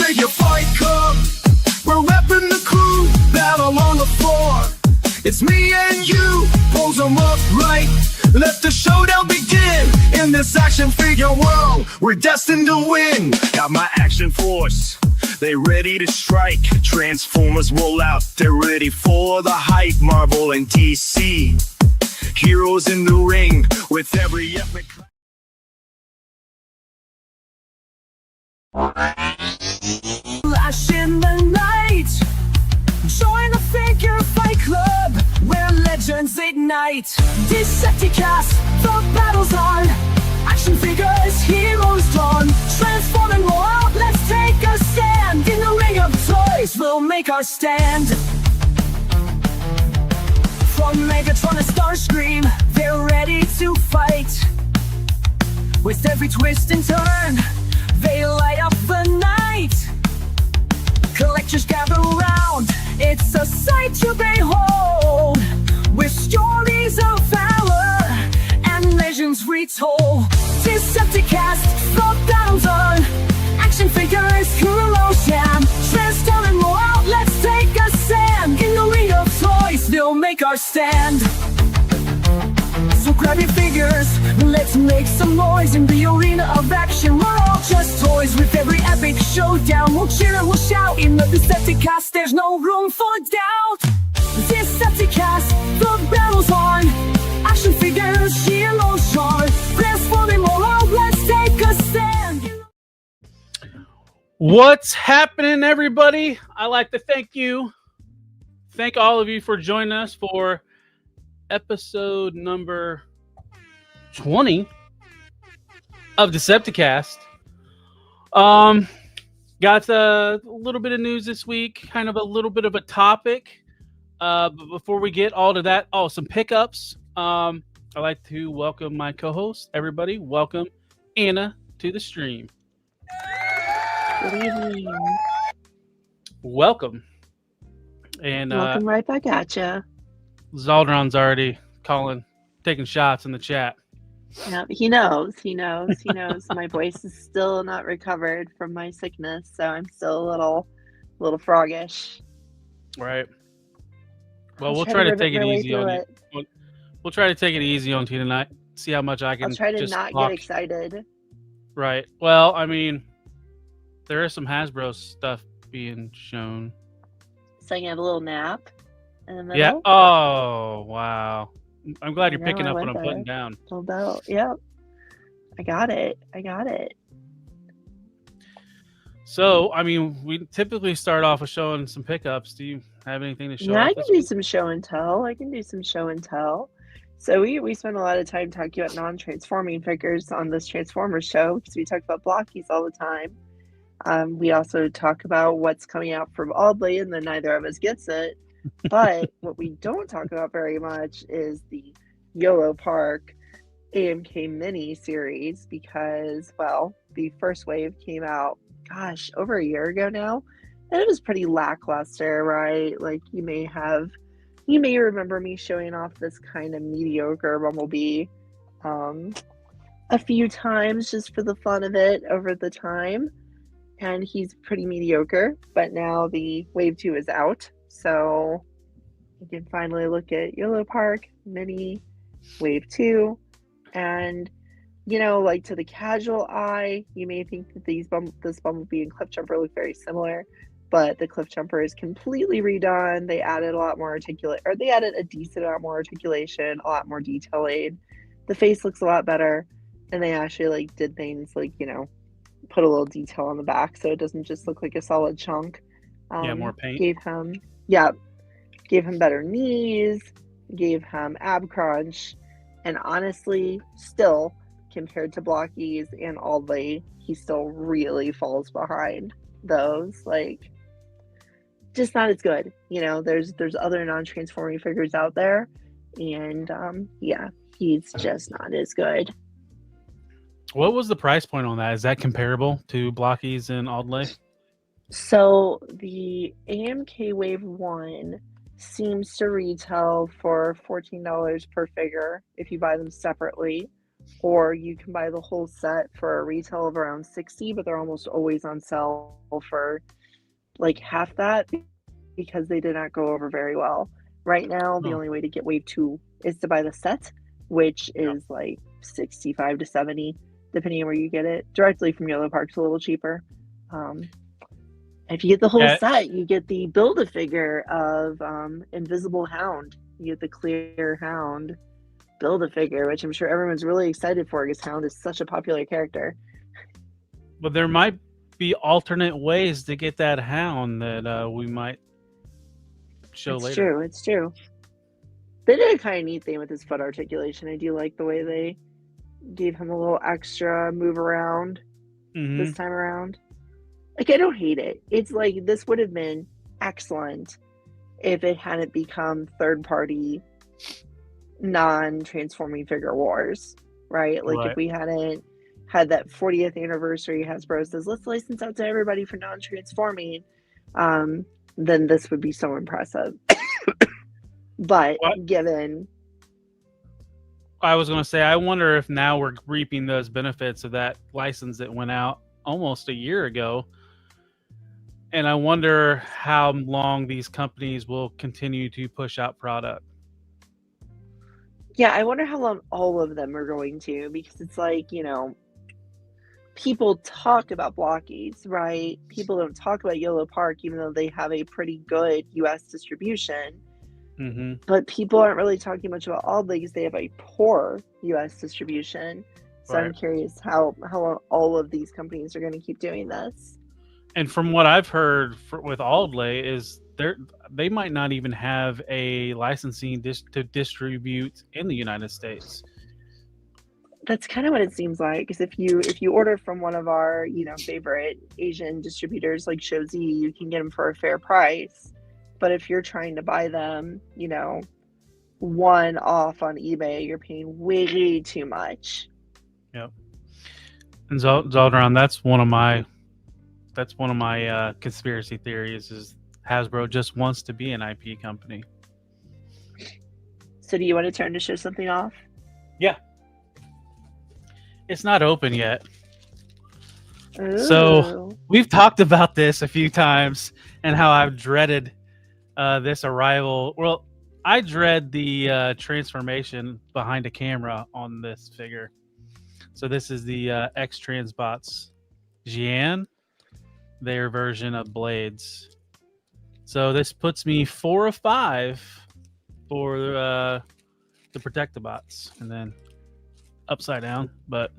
figure fight club. We're repping the crew, battle on the floor. It's me and you, pose them up right. Let the showdown begin. In this action figure world, we're destined to win. Got my action force, they ready to strike. Transformers roll out, they're ready for the hype. Marvel and DC, heroes in the ring with every epic. Flash in the night, join the figure fight club where legends ignite. Decepticast, the battle's on. Action figures, heroes drawn. Transform and roll out, let's take a stand. In the ring of toys, we'll make our stand. From Megatron to Starscream, they're ready to fight. With every twist and turn, they light up the night. Collectors gather round, it's a sight to behold. With stories of valor and legends retold. Decepticast, the battle's on. Action figures, heroes jam. Transform and roll out, let's take a stand. In the ring of toys, they'll make our stand. So grab your figures, let's make some noise. In the arena of action, we're all just toys. With every epic showdown, we'll cheer and we'll shout. In the Decepticast, there's no room for doubt. Decepticast, the battle's on. Action figures, heroes drawn. Transforming all out, let's take a stand. What's happening, everybody? I'd like to thank all of you for joining us for episode number 20 of Decepticast. Got a little bit of news this week, kind of a little bit of a topic. But before we get all to that, some pickups. I'd like to welcome my co-host. Everybody, welcome Anna to the stream. Good evening. Welcome. And Welcome right back at ya. Zaldron's already taking shots in the chat. Yeah, he knows. My voice is still not recovered from my sickness, so I'm still a little froggish. Right. Well, we'll try to take it easy on you. We'll try to take it easy on you tonight. See how much I can. I'll try to just not talk. get excited. Right. Well, I mean, there is some Hasbro stuff being shown. So I can have a little nap in the middle. Yeah. Oh, wow. I'm glad you're picking I up what went I'm putting down. Little belt. Yep. I got it. So, I mean, we typically start off with showing some pickups. Do you have anything to show? Yeah, I can do some show and tell. So we spend a lot of time talking about non-transforming figures on this Transformers show because we talk about blockies all the time. We also talk about what's coming out from Aldley, and then neither of us gets it. But what we don't talk about very much is the YOLO Park AMK mini series because, well, the first wave came out, over a year ago now, and it was pretty lackluster, right? Like you may remember me showing off this kind of mediocre Bumblebee a few times just for the fun of it over the time. And he's pretty mediocre, but now the Wave 2 is out, so you can finally look at YOLO Park, Mini, Wave 2, and, like to the casual eye, you may think that this Bumblebee and Cliffjumper look very similar, but the Cliffjumper is completely redone. They added they added a decent amount more articulation, a lot more detail aid. The face looks a lot better, and they actually, did things put a little detail on the back so it doesn't just look like a solid chunk. More paint. Gave him better knees, gave him ab crunch, and honestly, still, compared to blockies and Aldley, he still really falls behind those. Just not as good. There's other non-transforming figures out there, and he's just not as good. What was the price point on that? Is that comparable to blockies and Aldley? So the AMK Wave 1 seems to retail for $14 per figure if you buy them separately. or you can buy the whole set for a retail of around 60, but they're almost always on sale for like half that because they did not go over very well. Right now, the Oh, only way to get Wave 2 is to buy the set, which yeah. is like 65 to 70, depending on where you get it. Directly from Yellow Park's a little cheaper. Um, if you get the whole Yeah, set, you get the Build-A-Figure of Invisible Hound. You get the clear Hound Build-A-Figure, which I'm sure everyone's really excited for because Hound is such a popular character. but there might be alternate ways to get that hound that we might show It's later. true. It's true. They did a kind of neat thing with his foot articulation. I do like the way they gave him a little extra move around Hmm. this time around. Like, I don't hate it. It's like this would have been excellent if it hadn't become third party non-transforming figure wars, right? Like if Right. we hadn't had that 40th anniversary, Hasbro says let's license out to everybody for non-transforming, then this would be so impressive. But What given I was going to say, I wonder if now we're reaping those benefits of that license that went out almost a year ago. And I wonder how long these companies will continue to push out product. yeah, I wonder how long all of them are going to, because it's like, people talk about blockies, right? People don't talk about Yellow Park, even though they have a pretty good US distribution. Hmm. But people aren't really talking much about Audley because they have a poor US distribution. So Right. I'm curious how long all of these companies are going to keep doing this. And from what I've heard with Aldley is they might not even have a licensing to distribute in the United States. That's kind of what it seems like. Because if you order from one of our favorite Asian distributors like Shozi, you can get them for a fair price. But if you're trying to buy them, one off on eBay, you're paying way too much. Yep. And Zaldron, that's one of my conspiracy theories is Hasbro just wants to be an IP company. So do you want to turn to show something off? Yeah. It's not open yet. Ooh. So we've talked about this a few times and how I've dreaded this arrival. Well, I dread the transformation behind a camera on this figure. So this is the X Transbots Jian, their version of Blades. So this puts me 4 of 5 for the Protectobots, and then upside down. But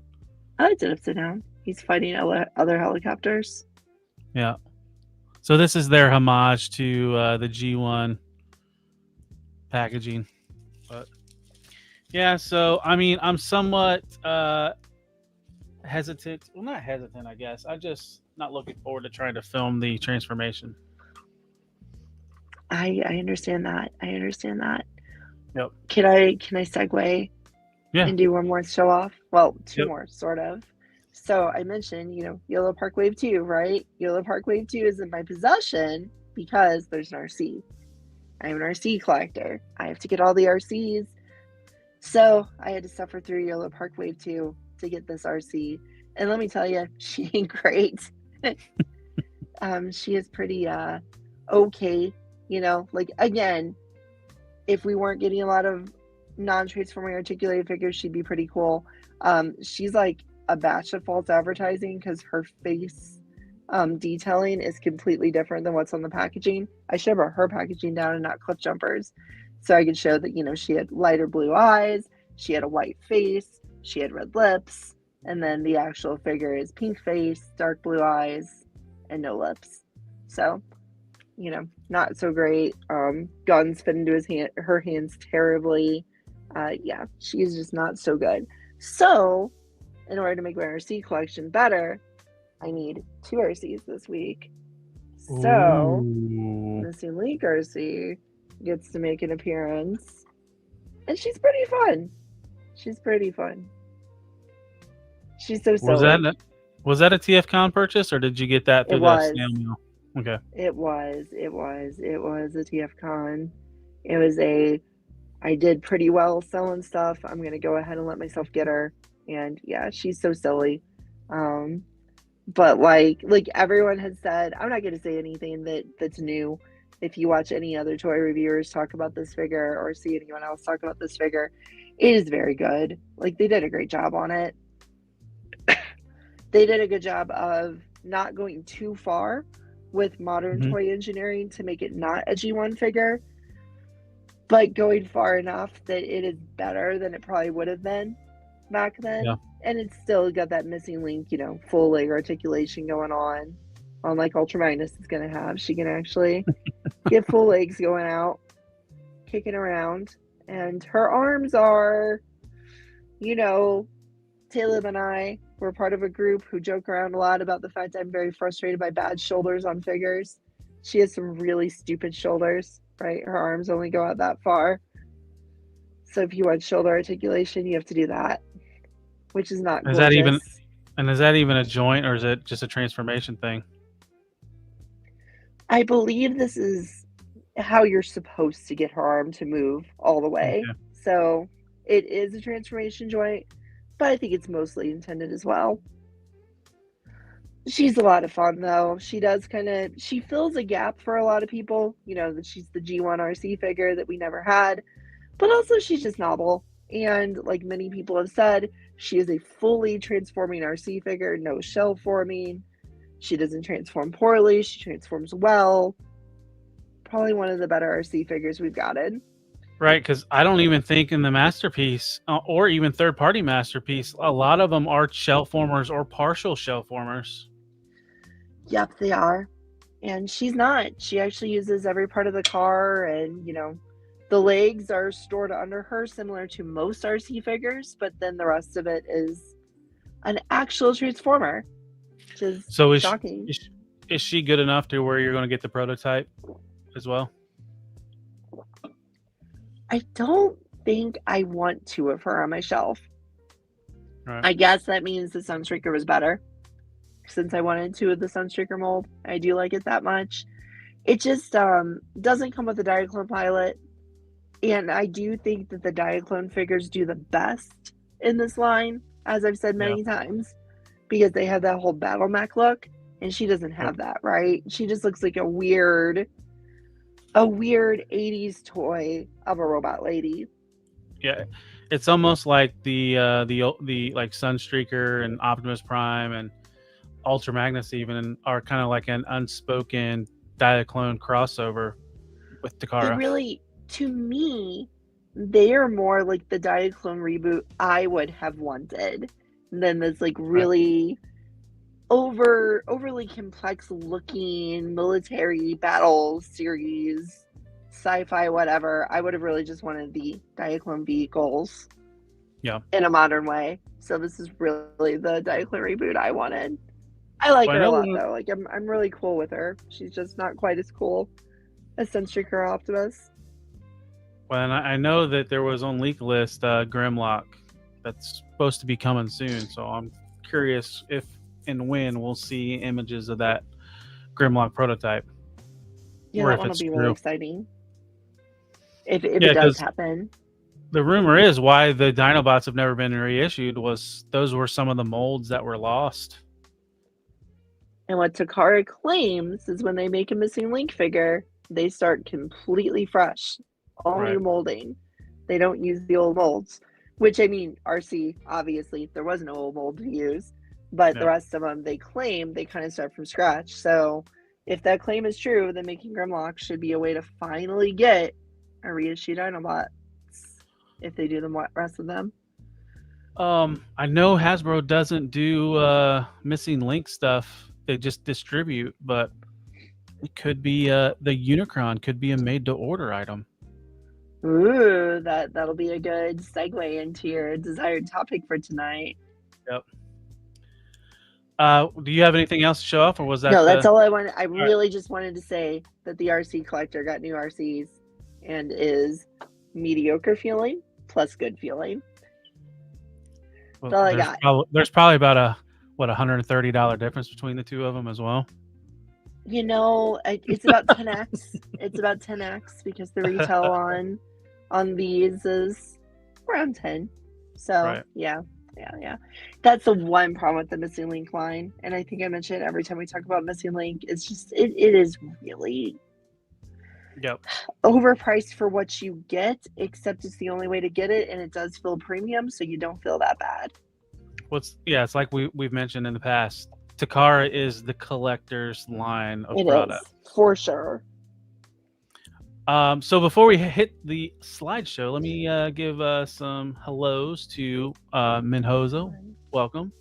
I did upside down. He's fighting other helicopters. yeah. So this is their homage to the G1 packaging. But yeah, so I mean, I'm somewhat hesitant. Well, not hesitant, I guess. I'm just not looking forward to trying to film the transformation. I understand that. I understand that. Yep. Can I segue Yeah. and do one more show off? Well, two Yep. more, sort of. So I mentioned, Yellow Park Wave 2, right? Yellow Park Wave 2 is in my possession because there's an RC. I'm an RC collector. I have to get all the RCs. So I had to suffer through Yellow Park Wave 2 to get this RC. And let me tell you, she ain't great. She is pretty okay. Like, again, if we weren't getting a lot of non-transforming articulated figures, she'd be pretty cool. She's like a batch of false advertising because her face detailing is completely different than what's on the packaging. I should have brought her packaging down and not Cliff Jumpers, so I could show that she had lighter blue eyes, she had a white face, she had red lips, and then the actual figure is pink face, dark blue eyes, and no lips. So not so great. Guns fit into her hands terribly. Yeah, she's just not so good. So, in order to make my RC collection better, I need 2 RCs this week. So, Ooh. Missing Link RC gets to make an appearance, and she's pretty fun. She's pretty fun. She's so silly. Was that a TFCon purchase, or did you get that through the snail mail? Okay. It was a TFCon. I did pretty well selling stuff. I'm going to go ahead and let myself get her and yeah, she's so silly. But like everyone has said, I'm not going to say anything that's new. If you watch any other toy reviewers talk about this figure or see anyone else talk about this figure, it is very good. Like, they did a great job on it. They did a good job of not going too far with modern toy engineering to make it not a G1 figure, but going far enough that it is better than it probably would have been back then. Yeah. And it's still got that missing link, full leg articulation going on, like Ultra Magnus is going to have. She can actually get full legs going out, kicking around. And her arms are, Caleb and I were part of a group who joke around a lot about the fact I'm very frustrated by bad shoulders on figures. She has some really stupid shoulders, right? Her arms only go out that far. So if you want shoulder articulation, you have to do that, which is not gorgeous. Is that even a joint, or is it just a transformation thing? I believe this is how you're supposed to get her arm to move all the way. Okay. So it is a transformation joint, but I think it's mostly intended as well. She's a lot of fun, though. She fills a gap for a lot of people, that she's the G1 RC figure that we never had, but also she's just novel. And like many people have said, she is a fully transforming RC figure, no shell forming. She doesn't transform poorly. She transforms well. Probably one of the better RC figures we've gotten. Right, because I don't even think in the Masterpiece, or even third-party Masterpiece, a lot of them are shell formers or partial shell formers. Yep, they are. And she's not. She actually uses every part of the car, and, the legs are stored under her, similar to most RC figures, but then the rest of it is an actual transformer, which is shocking. Is she good enough to where you're going to get the prototype as well? I don't think I want two of her on my shelf. Right. I guess that means the Sunstreaker was better. Since I wanted two of the Sunstreaker mold, I do like it that much. It just doesn't come with the Diaclone pilot. And I do think that the Diaclone figures do the best in this line, as I've said many times, because they have that whole battle mech look, and she doesn't have that, right? She just looks like a weird 80s toy of a robot lady. Yeah, it's almost like the like Sunstreaker and Optimus Prime and Ultra Magnus even are kind of like an unspoken Diaclone crossover with Takara. They really, to me, they are more like the Diaclone reboot I would have wanted than this like really overly complex looking military battle series, sci-fi, whatever. I would have really just wanted the Diaclone vehicles in a modern way. So this is really the Diaclone reboot I wanted. I like her a lot though. Like I'm really cool with her. She's just not quite as cool as Sunstreaker or Optimus. Well, and I know that there was on leak list Grimlock that's supposed to be coming soon. So I'm curious if and when we'll see images of that Grimlock prototype. Yeah, that one will be really exciting. If it does happen. The rumor is why the Dinobots have never been reissued was those were some of the molds that were lost. And what Takara claims is when they make a missing link figure, they start completely fresh. All new molding. They don't use the old molds. Which, I mean, RC, obviously, there was no old mold to use. But the rest of them, they claim they kind of start from scratch. So if that claim is true, then making Grimlock should be a way to finally get a reissued Dinobot if they do the rest of them. I know Hasbro doesn't do missing link stuff. They just distribute, but it could be the Unicron could be a made-to-order item. Ooh, that'll be a good segue into your desired topic for tonight. Yep. Do you have anything else to show off, or was that? No, that's all I wanted. I really just wanted to say that the RC collector got new RCs and is mediocre feeling plus good feeling. Well, that's all I got. There's probably about a $130 difference between the two of them as well. It's about 10x. It's about 10x because the retail on these is around 10. So yeah, Yeah. That's the one problem with the Missing Link line. And I think I mention it every time we talk about Missing Link. It's just, it is really Yep. overpriced for what you get, except it's the only way to get it, and it does feel premium, so you don't feel that bad. It's like we've mentioned in the past. Takara is the collector's line of It product. is, for sure. So before we hit the slideshow, let me give some hellos to Minhozo. Welcome.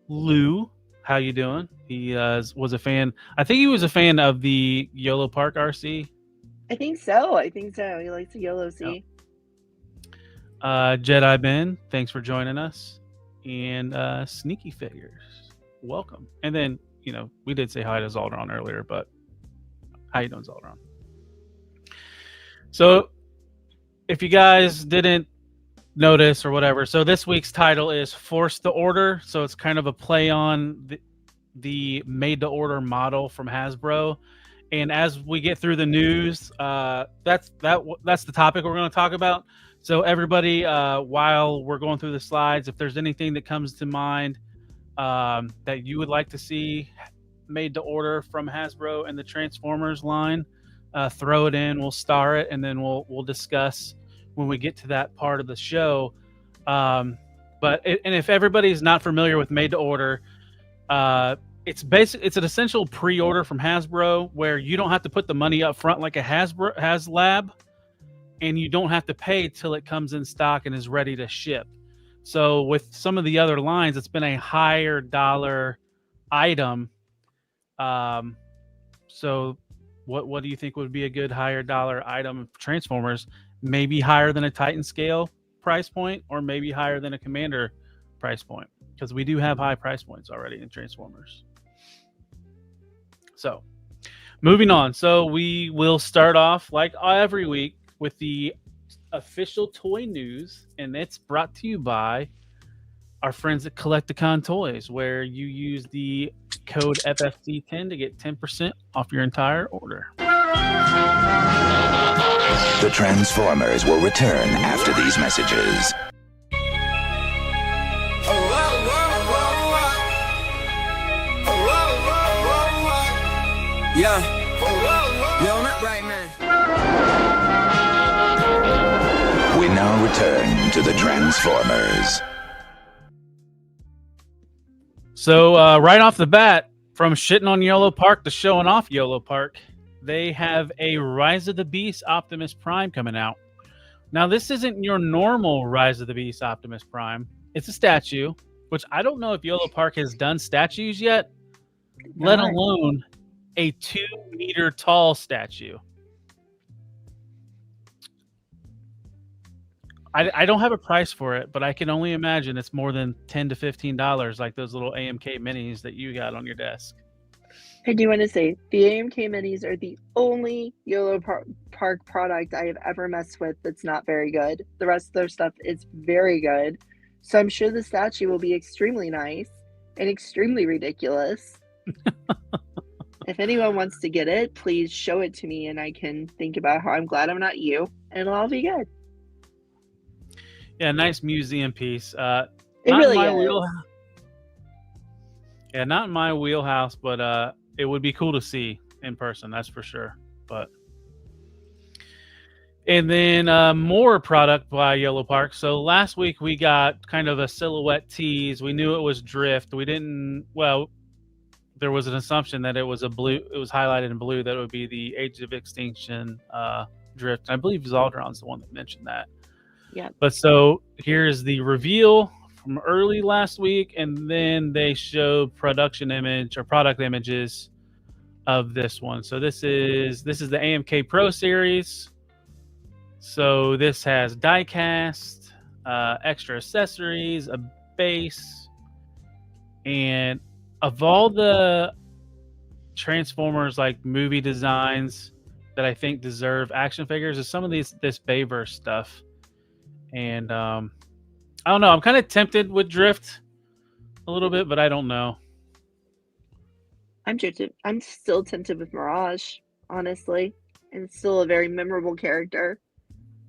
Lou, how you doing? He was a fan. I think he was a fan of the YOLO Park RC. I think so. He likes the YOLO C. Jedi Ben, thanks for joining us. And Sneaky Figures, welcome. And then, we did say hi to Zaldron earlier, but how you doing, Zaldron? So, if you guys didn't notice or whatever, so this week's title is Force the Order. So it's kind of a play on the made-to-order model from Hasbro. And as we get through the news, that's the topic we're going to talk about. So everybody, while we're going through the slides, if there's anything that comes to mind that you would like to see made to order from Hasbro and the Transformers line, throw it in. We'll star it, and then we'll discuss when we get to that part of the show. And if everybody's not familiar with made to order, it's an essential pre-order from Hasbro where you don't have to put the money up front like a HasLab, and you don't have to pay till it comes in stock and is ready to ship. So with some of the other lines, it's been a higher dollar item. So what do you think would be a good higher dollar item for Transformers? Maybe higher than a Titan scale price point, or maybe higher than a Commander price point, because we do have high price points already in Transformers. So moving on. So we will start off like every week with the official toy news, and it's brought to you by our friends at Collecticon Toys, where you use the code FFC10 to get 10% off your entire order. The Transformers will return after these messages. Yeah. Yo, not right, man. We now return to the Transformers. So right off the bat, from shitting on YOLO Park to showing off YOLO Park, they have a Rise of the Beast Optimus Prime coming out. Now, this isn't your normal Rise of the Beast Optimus Prime. It's a statue, which I don't know if YOLO Park has done statues yet, let alone a 2-meter tall statue. I don't have a price for it, but I can only imagine it's more than $10 to $15, like those little AMK minis that you got on your desk. I do want to say the AMK minis are the only YOLO Park product I have ever messed with that's not very good. The rest of their stuff is very good. So I'm sure the statue will be extremely nice and extremely ridiculous. If anyone wants to get it, please show it to me and I can think about how I'm glad I'm not you, and it'll all be good. Yeah, nice museum piece. It really is. Yeah, not in my wheelhouse, but it would be cool to see in person, that's for sure. And then more product by YOLO Park. So last week we got kind of a silhouette tease. We knew it was Drift. There was an assumption that it was it was highlighted in blue, that it would be the Age of Extinction Drift. I believe Zaldron's the one that mentioned that. Yeah. But so here's the reveal from early last week, and then they showed product images of this one. So this is the AMK Pro Series. So this has die-cast, extra accessories, a base, and of all the Transformers like movie designs that I think deserve action figures is some of this Bayverse stuff. And I don't know. I'm kind of tempted with Drift a little bit, but I don't know. I'm still tempted with Mirage, honestly. And it's still a very memorable character.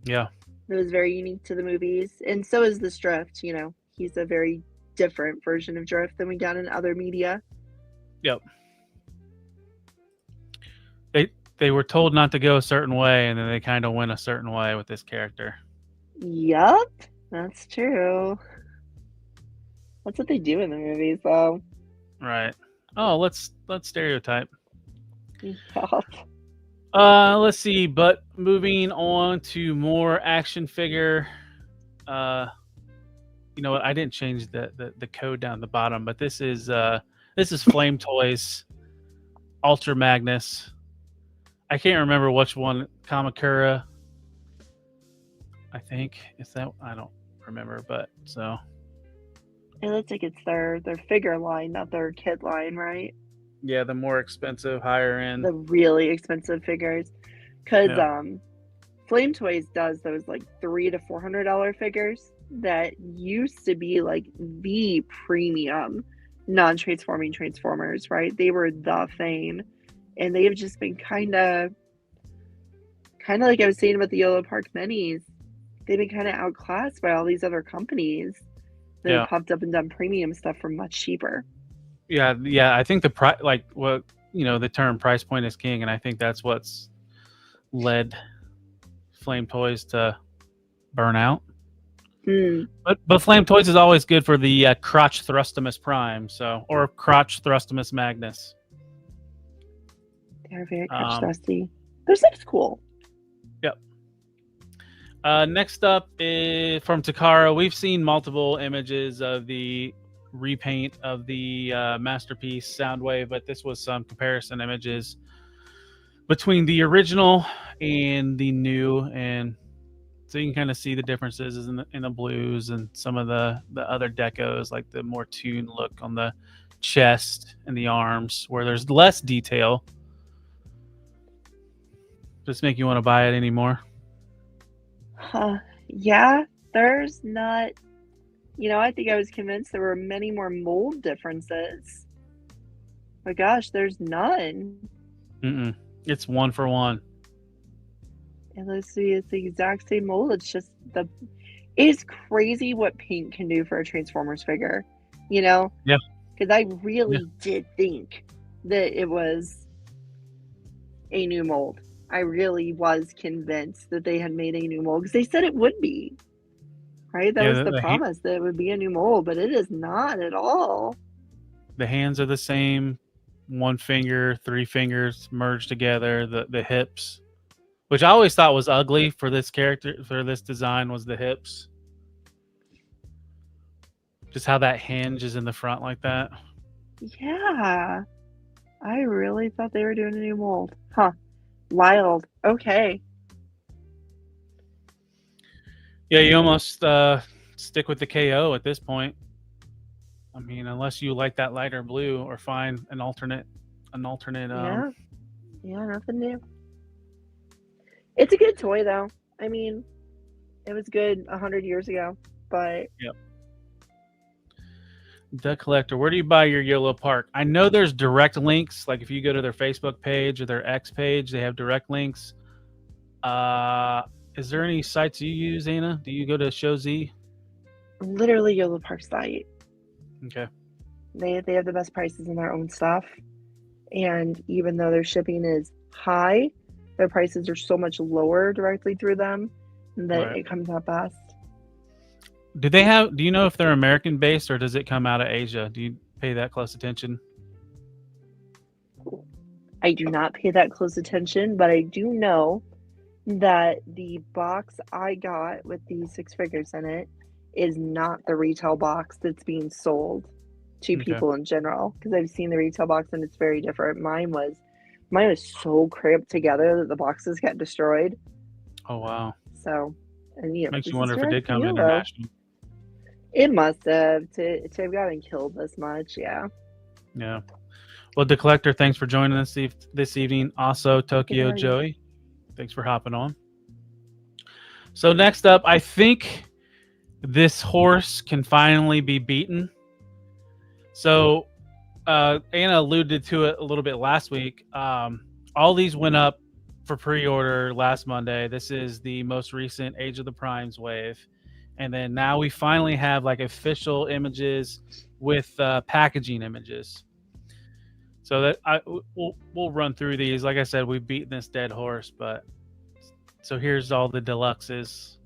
Yeah. It was very unique to the movies. And so is this Drift, he's a very different version of Drift than we got in other media. Yep. They were told not to go a certain way, and then they kind of went a certain way with this character. Yup, that's true. That's what they do in the movies, though. Right. Oh, let's stereotype. Yup. Let's see. But moving on to more action figure. You know what? I didn't change the code down the bottom, but this is Flame Toys Ultra Magnus. I can't remember which one. Kamakura, I think. Is that? I don't remember, but so. It looks like it's their figure line, not their kid line, right? Yeah, the more expensive, higher end. The really expensive figures. Because Yeah. Flame Toys does those like $300 to $400 figures that used to be like the premium non-transforming Transformers, right? They were the thing. And they have just been kind of like I was saying about the Yellow Park Minis. They've been kind of outclassed by all these other companies that have popped up and done premium stuff for much cheaper. Yeah. I think the price, like what the term "price point is king," and I think that's what's led Flame Toys to burn out. But Flame Toys is always good for the crotch thrustimus Prime, or crotch thrustimus Magnus. They're very crotch thrusty. Their stuff's cool. Yep. Next up is from Takara. We've seen multiple images of the repaint of the Masterpiece Soundwave, but this was some comparison images between the original and the new, and so you can kind of see the differences in the blues and some of the other decos, like the more tuned look on the chest and the arms, where there's less detail. Does this make you want to buy it anymore? Yeah, there's not. I think I was convinced there were many more mold differences. But gosh, there's none. It's one for one. And let's see, it's the exact same mold. It's just it's crazy what paint can do for a Transformers figure. Yeah. Because I really did think that it was a new mold. I really was convinced that they had made a new mold because they said it would be. Right? That was the promise, that it would be a new mold, but it is not at all. The hands are the same. One finger, three fingers merged together. The hips, which I always thought was ugly for this character, for this design, was the hips. Just how that hinge is in the front like that. Yeah. I really thought they were doing a new mold. Huh. Wild. Okay. Yeah, you almost stick with the KO at this point. I mean, unless you like that lighter blue or find an alternate. Yeah, nothing new. It's a good toy, though. I mean, it was good 100 years ago, but yep. The Collector. Where do you buy your Yellow Park? I know there's direct links. Like if you go to their Facebook page or their X page, they have direct links. Is there any sites you use, Anna? Do you go to ShowZ? Literally Yellow Park site. Okay. They have the best prices in their own stuff. And even though their shipping is high, their prices are so much lower directly through them that it comes out best. Do you know if they're American based or does it come out of Asia? Do you pay that close attention? I do not pay that close attention, but I do know that the box I got with the 6 figures in it is not the retail box that's being sold to people in general, because I've seen the retail box and it's very different. Mine was so cramped together that the boxes got destroyed. Oh wow. So, and makes you wonder if it did come international. It must have to have gotten killed this much. Yeah. Well, the Collector, thanks for joining us this evening. Also, Tokyo Joey, thanks for hopping on. So next up, I think this horse can finally be beaten. So Anna alluded to it a little bit last week. All these went up for pre-order last Monday. This is the most recent Age of the Primes wave. and then now we finally have like official images with packaging images. So that we'll run through these. Like I said, we've beaten this dead horse, but so here's all the deluxes.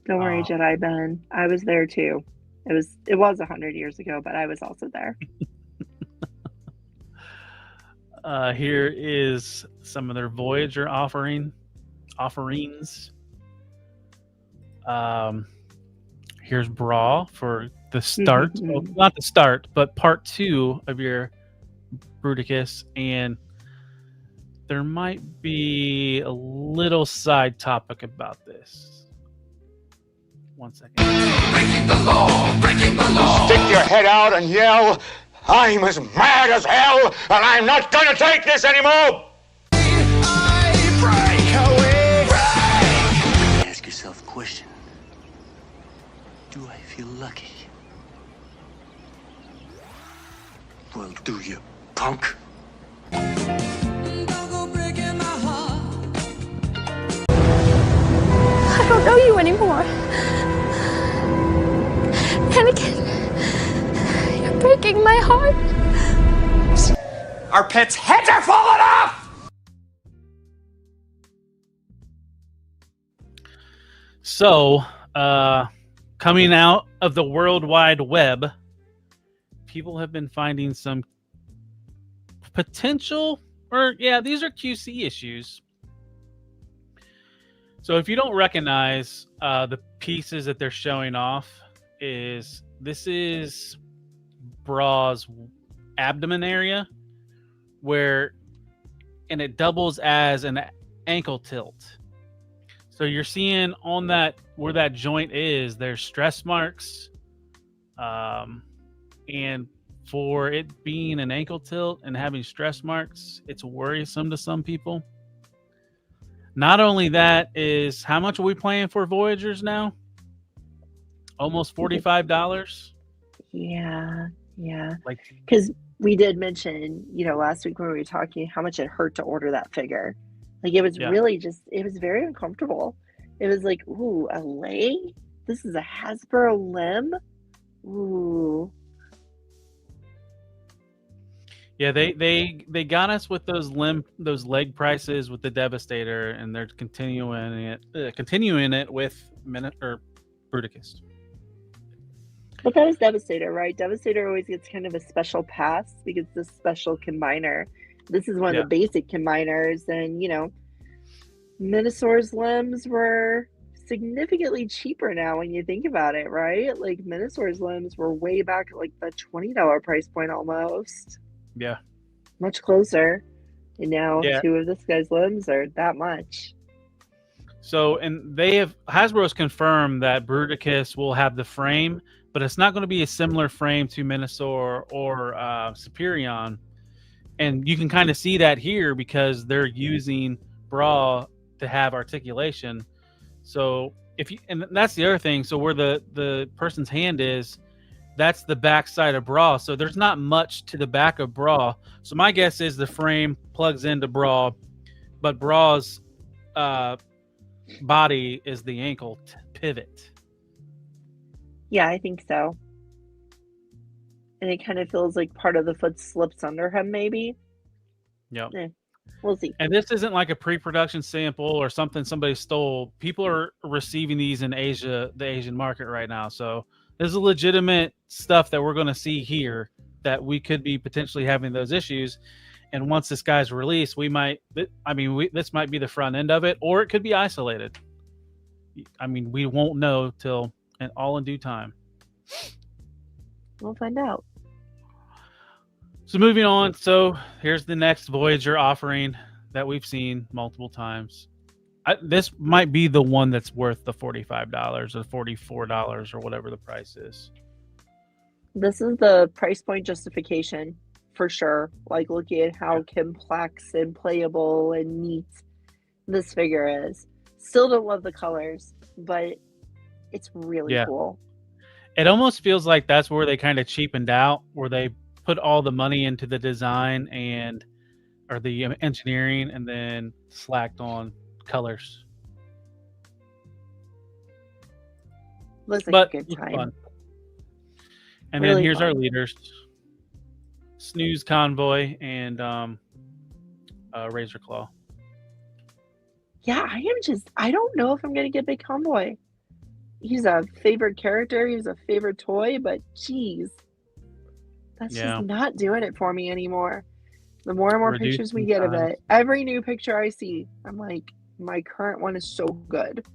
Don't worry, Jedi Ben. I was there too. It was 100 years ago, but I was also there. Here is some of their Voyager offerings. Here's Bra for the start. Well, not the start, but part 2 of your Bruticus, and there might be a little side topic about this. 1 second. Breaking the law, breaking the law. Stick your head out and yell, I'm as mad as hell, and I'm not gonna take this anymore! I break away! Break! Ask yourself a question. Do I feel lucky? Well, do you, punk? I don't know you anymore. Anakin, you're breaking my heart. Our pets' heads are falling off! So, coming out of the World Wide Web, people have been finding some potential, these are QC issues. So if you don't recognize the pieces that they're showing off, this is Bra's abdomen area, and it doubles as an ankle tilt. So you're seeing on that, where that joint is, there's stress marks, and for it being an ankle tilt and having stress marks, it's worrisome to some people. Not only that, is how much are we paying for Voyagers now? Almost $45. Yeah. Like, Because we did mention, last week when we were talking, how much it hurt to order that figure. Like, it was really it was very uncomfortable. It was like, ooh, a leg? This is a Hasbro limb? Ooh. yeah, they got us with those leg prices with the Devastator, and they're continuing it with Bruticus. But that was Devastator, right? Devastator always gets kind of a special pass because it's a special combiner. This is one of the basic combiners, and Minosaur's limbs were significantly cheaper now when you think about it, right? Like Minosaur's limbs were way back at like the $20 price point almost. Yeah. Much closer. And now 2 of this guy's limbs are that much. So, and Hasbro's confirmed that Bruticus will have the frame, but it's not going to be a similar frame to Minosaur or Superion. And you can kind of see that here because they're using Bra to have articulation. So and that's the other thing. So where the person's hand is, that's the back side of Bra. So there's not much to the back of Bra. So my guess is the frame plugs into Bra, but Bra's body is the ankle pivot. Yeah, I think so. And it kind of feels like part of the foot slips under him, maybe. Yep. We'll see. And this isn't like a pre-production sample or something somebody stole. People are receiving these in Asia, the Asian market right now. So this is legitimate stuff that we're going to see here, that we could be potentially having those issues. And once this guy's released, this might be the front end of it, or it could be isolated. I mean, we won't know till all in due time. We'll find out. So moving on. So here's the next Voyager offering that we've seen multiple times. This might be the one that's worth the $45 or $44 or whatever the price is. This is the price point justification for sure. Like, looking at how complex and playable and neat this figure is. Still don't love the colors, but it's really cool. It almost feels like that's where they kind of cheapened out, where they put all the money into the design or the engineering, and then slacked on colors. Looks like but a good looks time. fun. And Really then here's our fun. leaders: Snooze Convoy and Razor Claw. Yeah, I don't know if I'm gonna get Big Convoy. He's a favorite character, he's a favorite toy, but geez, that's Yeah. just not doing it for me anymore. The more and more Reduced pictures we in get of size. it, every new picture I see, I'm like, my current one is so good.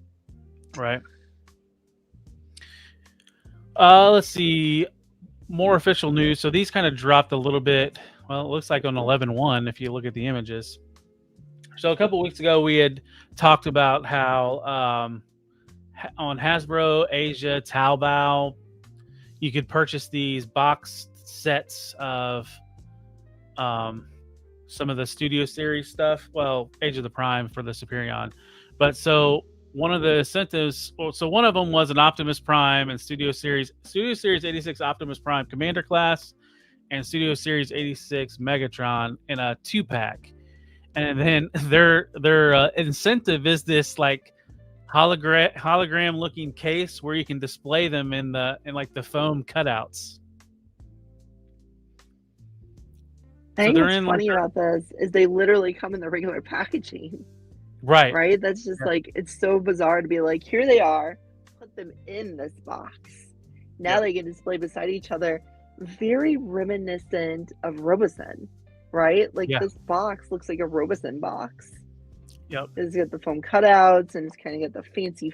Right. Let's see. More official news. So these kind of dropped a little bit. Well, it looks like on 11/1 if you look at the images. So a couple weeks ago, we had talked about how on Hasbro Asia Taobao, you could purchase these box sets of some of the Studio Series stuff. Well, Age of the Prime for the Superion. But so one of the incentives, so one of them was an Optimus Prime and Studio Series 86 Optimus Prime Commander class and Studio Series 86 Megatron in a 2-pack. And then their incentive is this like hologram looking case where you can display them in like the foam cutouts. I think what's funny about this is they literally come in the regular packaging. Right. Right? That's just like, it's so bizarre to be like, here they are, put them in this box. Now they can display beside each other. Very reminiscent of Robosen, right? Like this box looks like a Robosen box. Yep. It's got the foam cutouts and it's kind of got the fancy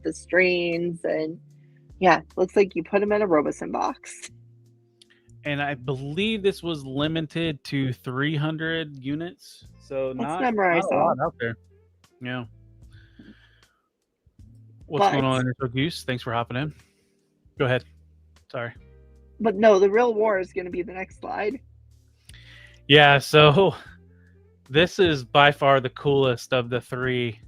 the strains, and yeah, looks like you put them in a Robosen box. And I believe this was limited to 300 units. So not a lot out there. Yeah. What's going on, Initial Goose? Thanks for hopping in. Go ahead. Sorry. But no, the real war is going to be the next slide. Yeah, so this is by far the coolest of the three.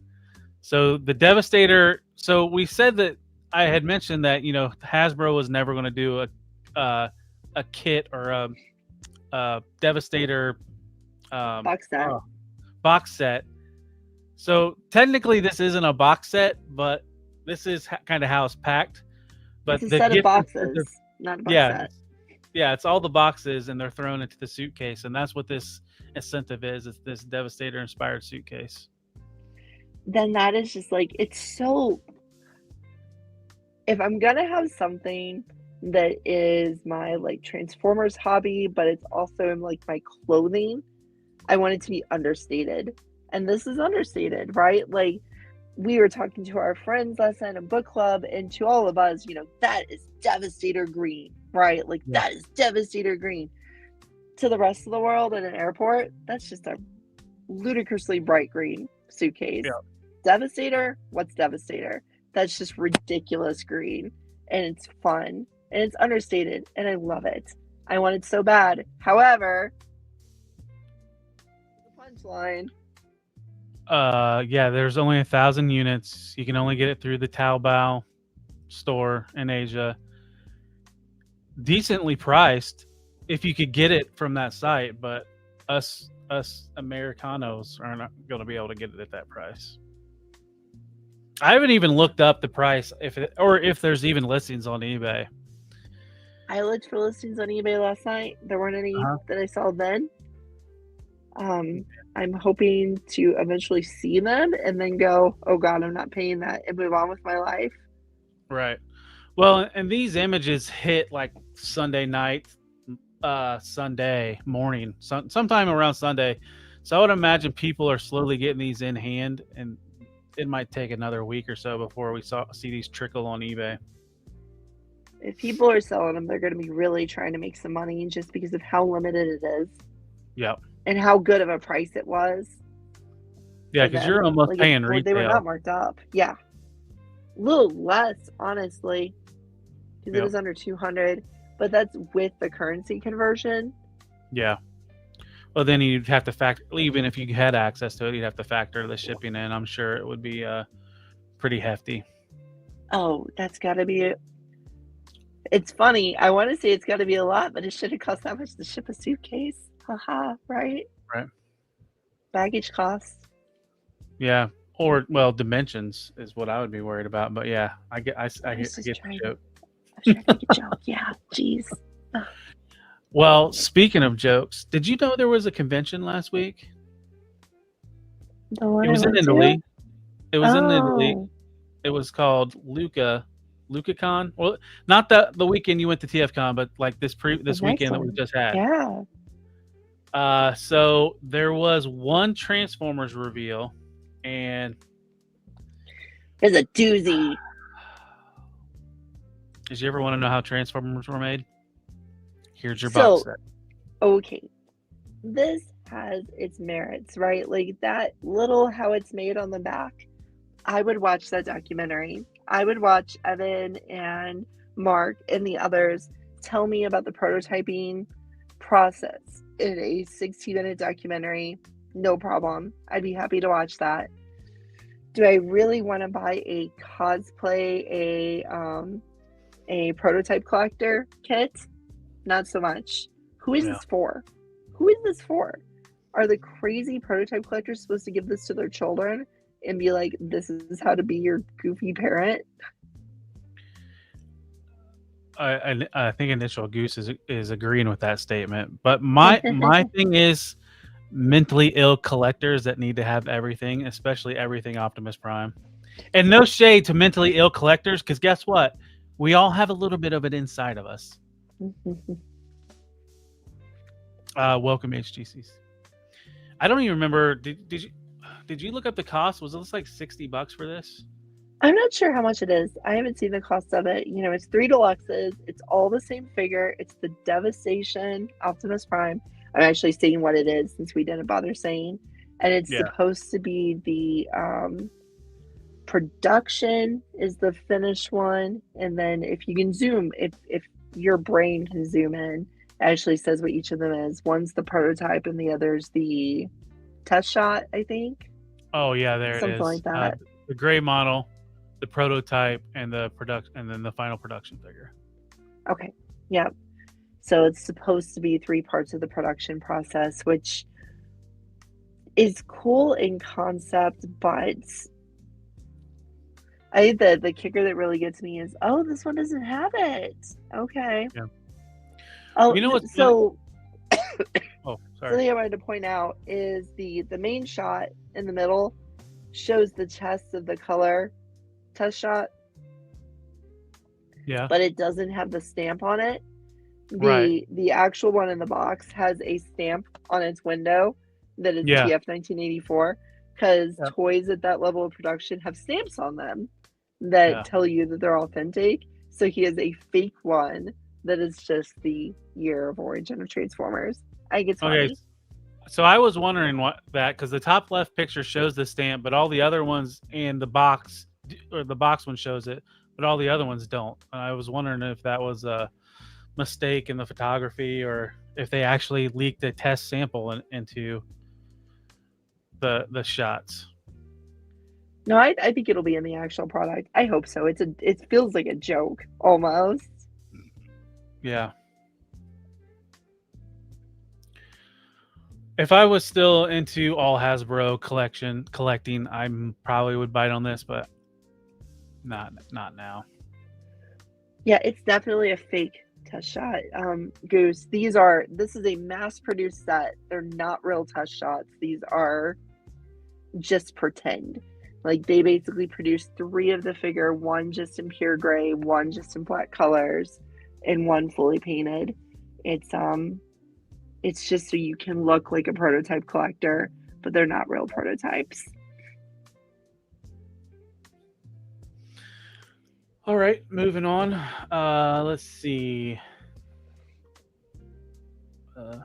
So the Devastator. So we said that I had mentioned that, you know, Hasbro was never going to do a kit or a Devastator box set. So technically this isn't a box set, but this is kind of how it's packed. But it's a set of boxes, not a box set. Yeah, it's all the boxes and they're thrown into the suitcase, and that's what this incentive is. It's this Devastator inspired suitcase. Then that is just like, it's so, if I'm gonna have something that is my like Transformers hobby, but it's also in like my clothing, I want it to be understated. And this is understated, right? Like, we were talking to our friends last night in book club, and to all of us, you know, that is Devastator green, right? Like, that is Devastator green. To the rest of the world in an airport, that's just a ludicrously bright green suitcase. Yeah. Devastator, what's Devastator? That's just ridiculous green, and it's fun, and it's understated, and I love it. I want it so bad. However, the punchline. Yeah, there's only 1,000 units. You can only get it through the Taobao store in Asia. Decently priced if you could get it from that site, but us Americanos are not going to be able to get it at that price. I haven't even looked up the price if there's even listings on eBay. I looked for listings on eBay last night. There weren't any that I saw then. I'm hoping to eventually see them and then go, oh God, I'm not paying that, and move on with my life. Right. Well, and these images hit like Sunday night, Sunday morning, sometime around Sunday. So I would imagine people are slowly getting these in hand, and it might take another week or so before we see these trickle on eBay. If people are selling them, they're going to be really trying to make some money just because of how limited it is. Yep. And how good of a price it was. Yeah, because you're almost like paying retail. They were not marked up. Yeah. A little less, honestly, because it was under 200, but that's with the currency conversion. Yeah. Well, then you'd have to factor, even if you had access to it, you'd have to factor the shipping in. I'm sure it would be pretty hefty. Oh, that's got to be it. It's funny. I want to say it's got to be a lot, but it shouldn't cost that much to ship a suitcase. Haha, right? Right. Baggage costs. Yeah. Or dimensions is what I would be worried about. But yeah, I get the joke. I'm trying to make a joke. Yeah, jeez. Well, speaking of jokes, did you know there was a convention last week? The one It was I in went to? Italy. It was in Italy. Oh, It was called LucaCon. Well, not the weekend you went to TFCon, but like this the weekend next that we one. just had. Yeah. So there was one Transformers reveal, and It's a doozy. did you ever want to know how Transformers were made? Here's your box set. Okay. This has its merits, right? Like that little how it's made on the back. I would watch that documentary. I would watch Evan and Mark and the others tell me about the prototyping process in a 60-minute documentary. No problem. I'd be happy to watch that. Do I really want to buy a cosplay, a prototype collector kit? Not so much. Who is this for? Who is this for? Are the crazy prototype collectors supposed to give this to their children and be like, this is how to be your goofy parent? I think Initial Goose is agreeing with that statement. But my thing is mentally ill collectors that need to have everything, especially everything Optimus Prime. And no shade to mentally ill collectors, because guess what? We all have a little bit of it inside of us. Welcome HGCs. I don't even remember. Did you look up the cost? Was it like $60 for this? I'm not sure how much it is. I haven't seen the cost of it. You know, it's 3 deluxes. It's all the same figure. It's the Devastation Optimus Prime. I'm actually saying what it is since we didn't bother saying. And it's supposed to be the production is the finished one. And then if you can zoom, if your brain can zoom in, it actually says what each of them is. One's the prototype and the other's the test shot, I think. Oh yeah, there Something it is. like that. The gray model, the prototype, and the production, and then the final production figure. Okay. Yeah. So it's supposed to be 3 parts of the production process, which is cool in concept, but I think the kicker that really gets me is, oh, this one doesn't have it. Okay. Yeah. Oh, You know what's so Oh, sorry. something I wanted to point out is the main shot in the middle shows the chest of the color test shot, Yeah. but it doesn't have the stamp on it. Right. The actual one in the box has a stamp on its window that is Yeah. TF 1984, because Yeah. toys at that level of production have stamps on them that tell you that they're authentic. So he has a fake one that is just the year of origin of Transformers. I think it's funny. Okay. So I was wondering because the top left picture shows the stamp, but all the other ones in the box, or the box one shows it, but all the other ones don't. And I was wondering if that was a mistake in the photography, or if they actually leaked a test sample into the shots. No, I think it'll be in the actual product. I hope so. It feels like a joke almost. Yeah. If I was still into all Hasbro collecting, I probably would bite on this, but not now. Yeah, it's definitely a fake test shot. Goose, this is a mass-produced set. They're not real test shots. These are just pretend. Like, they basically produced 3 of the figure, 1 just in pure gray, 1 just in black colors, and 1 fully painted. It's just so you can look like a prototype collector, but they're not real prototypes. All right, moving on. Let's see.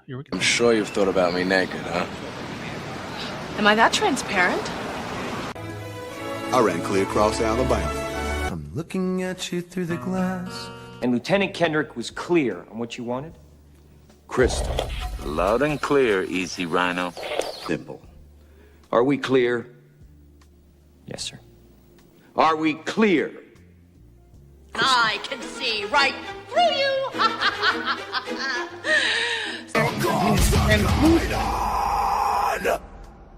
Here we go. I'm sure you've thought about me naked, huh? Am I that transparent? I ran clear across Alabama. I'm looking at you through the glass. And Lieutenant Kendrick was clear on what you wanted? Crystal. Loud and clear, Easy Rhino. Simple. Are we clear? Yes, sir. Are we clear? I can see right through you.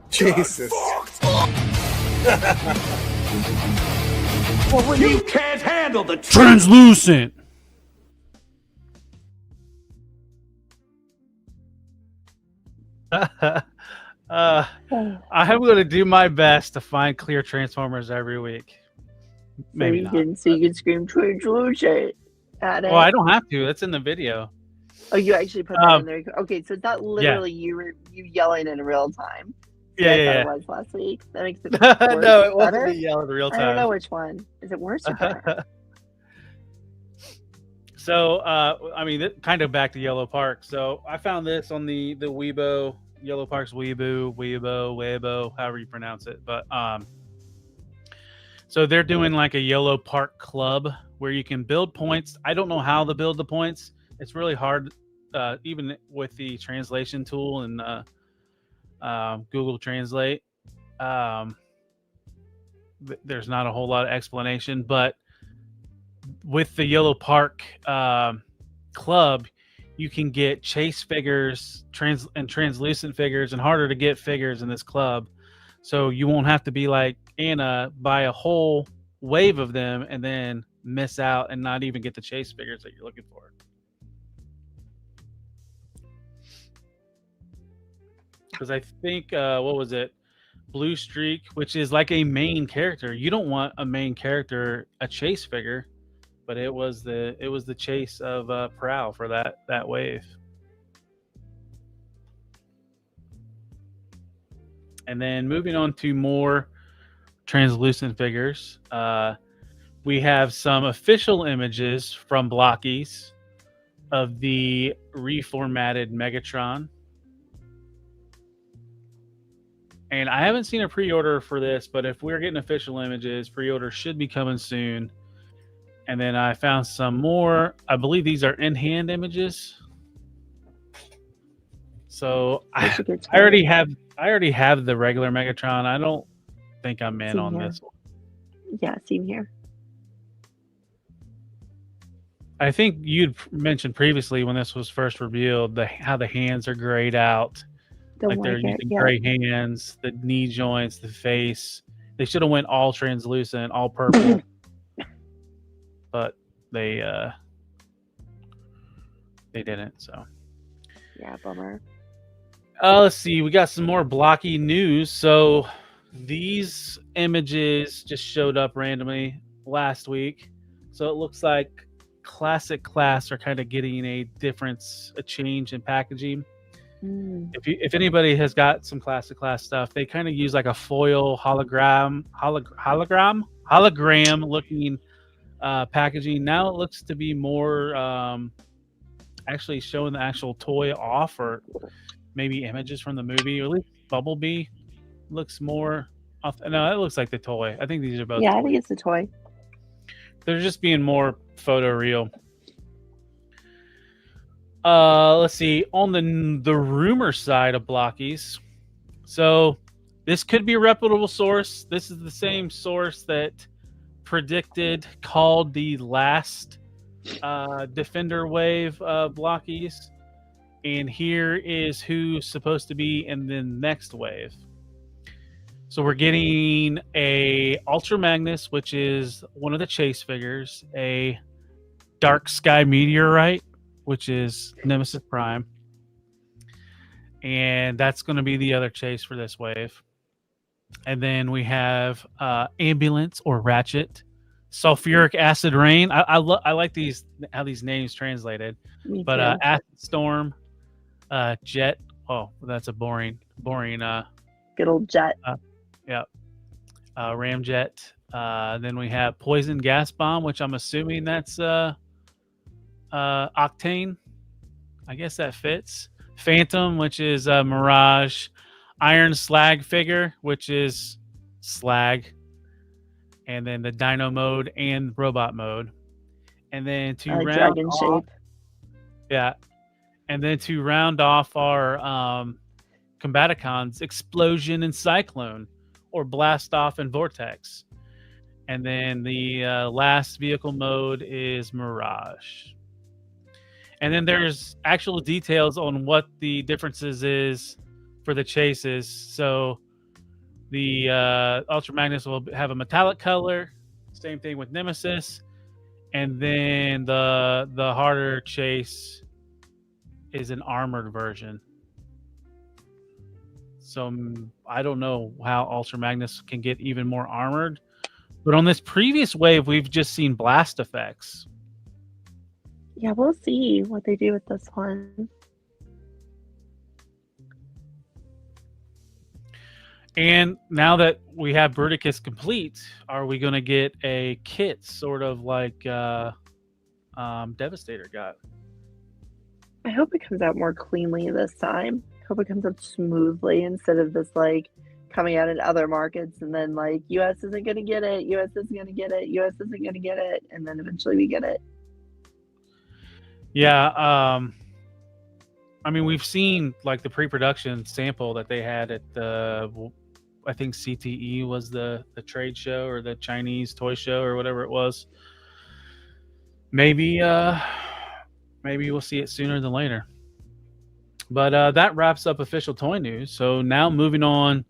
Jesus. You can't handle the truth. Translucent. I'm going to do my best to find clear Transformers every week. Maybe not. So you can scream translucent at it. Well, I don't have to. That's in the video. Oh, you actually put that in there. Okay, so that literally you yelling in real time. Yeah, It was last week. That makes it No, worse. it wasn't me yelling in real time. I don't know which one. Is it worse or better? So, I mean, kind of back to Yellow Park. So I found this on the Weibo, Yellow Park's Weibo, however you pronounce it. But so they're doing like a Yellow Park club where you can build points. I don't know how to build the points. It's really hard, even with the translation tool and Google Translate. There's not a whole lot of explanation, but with the Yellow Park club, you can get chase figures, translucent figures, and harder to get figures in this club. So you won't have to be like Anna, buy a whole wave of them and then miss out and not even get the chase figures that you're looking for. Because I think what was it, Blue Streak, which is like a main character. You don't want a main character, a chase figure, but it was the chase of Prowl for that wave. And then moving on to more translucent figures, we have some official images from Blockies of the reformatted Megatron. And I haven't seen a pre-order for this, but if we're getting official images, pre-order should be coming soon. And then I found some more. I believe these are in-hand images. So I already have the regular Megatron. I don't think I'm in on this one. Yeah, same here. I think you'd mentioned previously when this was first revealed how the hands are grayed out. Like they're using gray hands, the knee joints, the face. They should have went all translucent, all purple. But they didn't, so. Yeah, bummer. Let's see. We got some more blocky news. So these images just showed up randomly last week. So it looks like Classic Class are kind of getting a change in packaging. If anybody has got some Classic Class stuff, they kind of use like a foil hologram looking packaging. Now it looks to be more actually showing the actual toy off, or maybe images from the movie, or at least Bumblebee looks more off. No, it looks like the toy. I think these are both. Yeah, toys. I think it's the toy. They're just being more photoreal. Let's see. On the rumor side of Blockies, so this could be a reputable source. This is the same source that called the last Defender wave of Blockies, and here is who's supposed to be in the next wave. So we're getting a Ultra Magnus, which is one of the chase figures, a Dark Sky Meteorite, which is Nemesis Prime, and that's going to be the other chase for this wave. And then we have Ambulance or Ratchet, Sulfuric Acid Rain. I like how these names translated. But Acid Storm, Jet. Oh, that's a boring. Good old Jet. Yeah. Ramjet. Then we have Poison Gas Bomb, which I'm assuming that's Octane. I guess that fits. Phantom, which is Mirage. Iron Slag figure, which is Slag. And then the Dino mode and Robot mode. And then to round Dragon off, shape. Yeah. And then to round off our Combaticons, Explosion and Cyclone, or Blast Off and Vortex. And then the last vehicle mode is Mirage. And then there's actual details on what the differences is for the chases. So The Ultra Magnus will have a metallic color. Same thing with Nemesis. And then the harder chase is an armored version. So I don't know how Ultra Magnus can get even more armored. But on this previous wave, we've just seen blast effects. Yeah, we'll see what they do with this one. And now that we have Bruticus complete, are we going to get a kit sort of like Devastator got? I hope it comes out more cleanly this time. I hope it comes out smoothly instead of this like coming out in other markets and then like US isn't going to get it, US isn't going to get it, US isn't going to get it, and then eventually we get it. Yeah, I mean, we've seen like the pre-production sample that they had at the, I think CTE was the trade show or the Chinese toy show or whatever it was. Maybe we'll see it sooner than later. But that wraps up official toy news. So now moving on,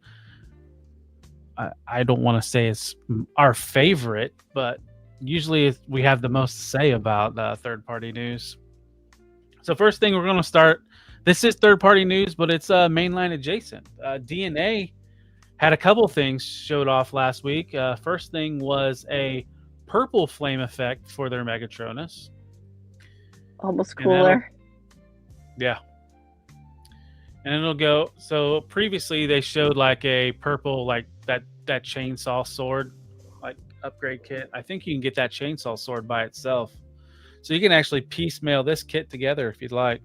I don't want to say it's our favorite, but usually we have the most to say about third-party news. So first thing we're going to start, this is third-party news, but it's mainline adjacent. DNA had a couple things showed off last week. First thing was a purple flame effect for their Megatronus. Almost cooler. Yeah. And it'll go, so previously they showed like a purple, like that chainsaw sword, like upgrade kit. I think you can get that chainsaw sword by itself. So you can actually piecemeal this kit together if you'd like.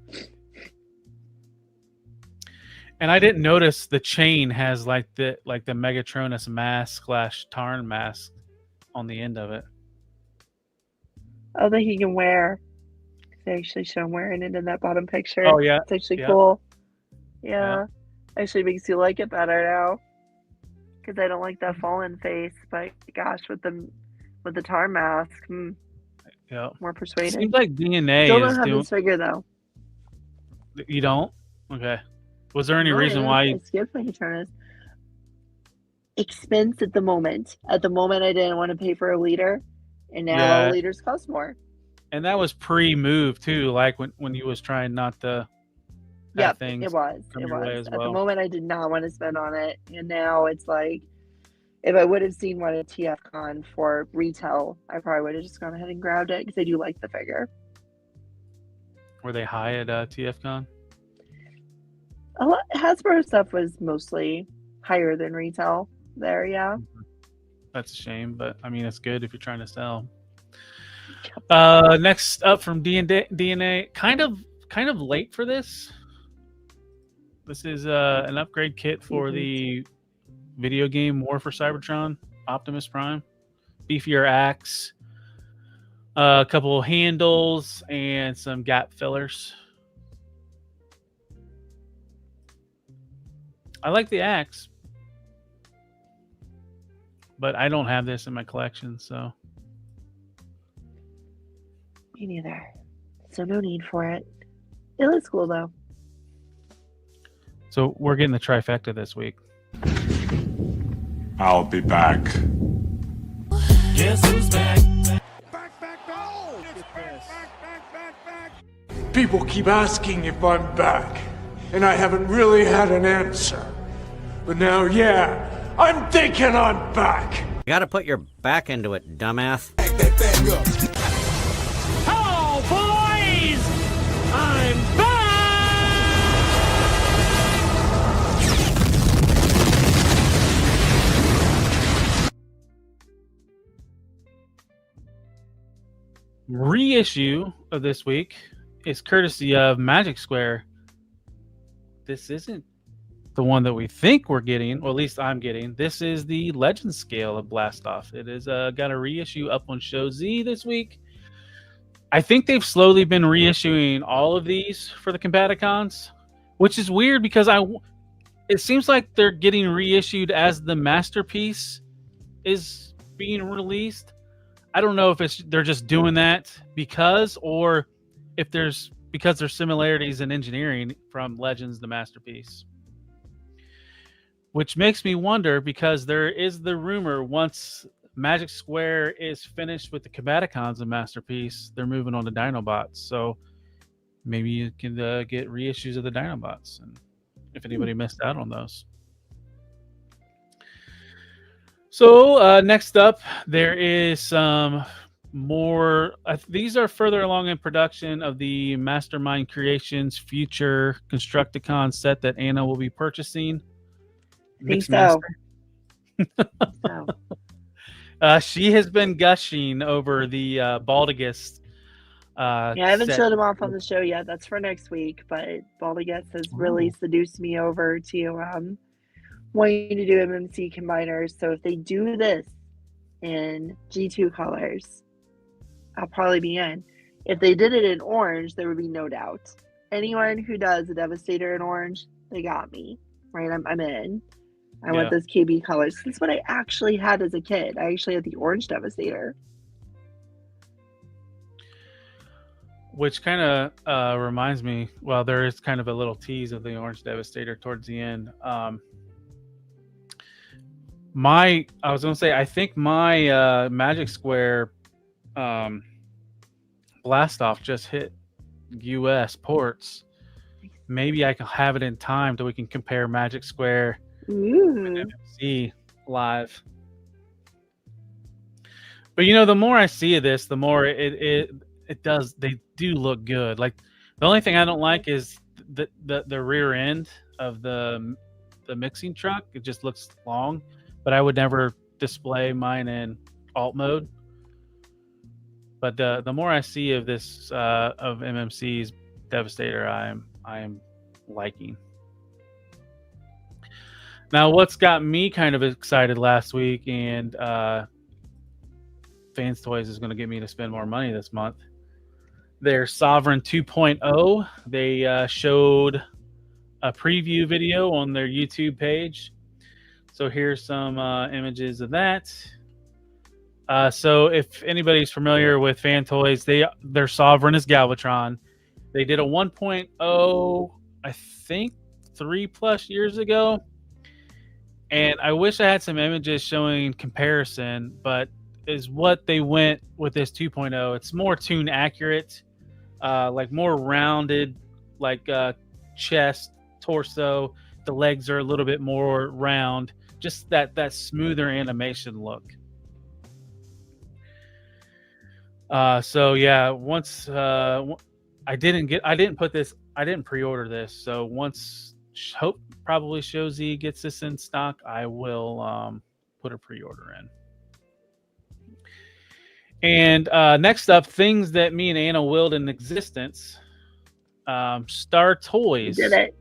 And I didn't notice the chain has like the Megatronus mask / Tarn mask on the end of it. Oh, that he can wear. They actually show him wearing it in that bottom picture. Oh yeah, it's actually cool. Yeah, actually makes you like it better now. Because I don't like that fallen face, but gosh, with the tar mask, yeah, more persuaded. Seems like DNA Still is don't have doing. this figure though. You don't? Okay. Was there any reason why? I skipped Megatronus. Expense at the moment. At the moment, I didn't want to pay for a leader, and now leaders cost more. And that was pre-move too, like when you was trying not to. Yeah, it was. It was. At the moment, I did not want to spend on it, and now it's like, if I would have seen one at TFCon for retail, I probably would have just gone ahead and grabbed it because I do like the figure. Were they high at TFCon? A lot Hasbro stuff was mostly higher than retail there. Yeah. That's a shame, but I mean, it's good if you're trying to sell. Next up from DNA, kind of late for this. This is an upgrade kit for the video game War for Cybertron, Optimus Prime. Beefier axe, a couple of handles, and some gap fillers. I like the axe, but I don't have this in my collection, so. Me neither. So no need for it. It looks cool though. So we're getting the trifecta this week. I'll be back. Guess who's back? People keep asking if I'm back, and I haven't really had an answer. But now, yeah, I'm thinking I'm back. You gotta put your back into it, dumbass. Hello, boys! I'm back! Reissue of this week is courtesy of Magic Square. This isn't the one that we think we're getting, or at least I'm getting. This is the Legend scale of Blastoff. It is got a reissue up on Show Z this week. I think they've slowly been reissuing all of these for the Combaticons, which is weird because it seems like they're getting reissued as the masterpiece is being released. I don't know if they're just doing that or if there's similarities in engineering from Legends to Masterpiece. which makes me wonder because there is the rumor once Magic Square is finished with the Combaticons and Masterpiece, they're moving on to Dinobots. So maybe you can get reissues of the Dinobots, and if anybody missed out on those. So next up, there is some more. These are further along in production of the Mastermind Creations future Constructicon set that Anna will be purchasing. I think so. She has been gushing over the Baldigust. I haven't showed him off on the show yet. That's for next week. But Baldigust has really seduced me over to wanting to do MMC combiners. So if they do this in G2 colors, I'll probably be in. If they did it in orange, there would be no doubt. Anyone who does a Devastator in orange, they got me. Right? I'm in. I want those KB colors. That's what I actually had as a kid. I actually had the orange Devastator. Which kind of reminds me, well, there is kind of a little tease of the orange Devastator towards the end. I was going to say, I think my Magic Square Blastoff just hit US ports. Maybe I can have it in time so we can compare Magic Square and MMC live. But the more I see of this, the more it does. They do look good. Like the only thing I don't like is the rear end of the mixing truck. It just looks long. But I would never display mine in alt mode. But the more I see of this of MMC's Devastator, I am liking. Now, what's got me kind of excited last week, and Fans Toys is going to get me to spend more money this month. Their Sovereign 2.0. They showed a preview video on their YouTube page. So here's some images of that. So if anybody's familiar with Fan Toys, their Sovereign is Galvatron. They did a 1.0, I think, 3+ years ago. And I wish I had some images showing comparison, but is what they went with this 2.0. It's more tune accurate, like more rounded, like chest, torso. The legs are a little bit more round. Just that smoother animation look. So yeah, once I didn't pre-order this. So once Hope probably shows he gets this in stock, I will put a pre-order in. And next up, things that me and Anna willed in existence. Star Toys. You did it.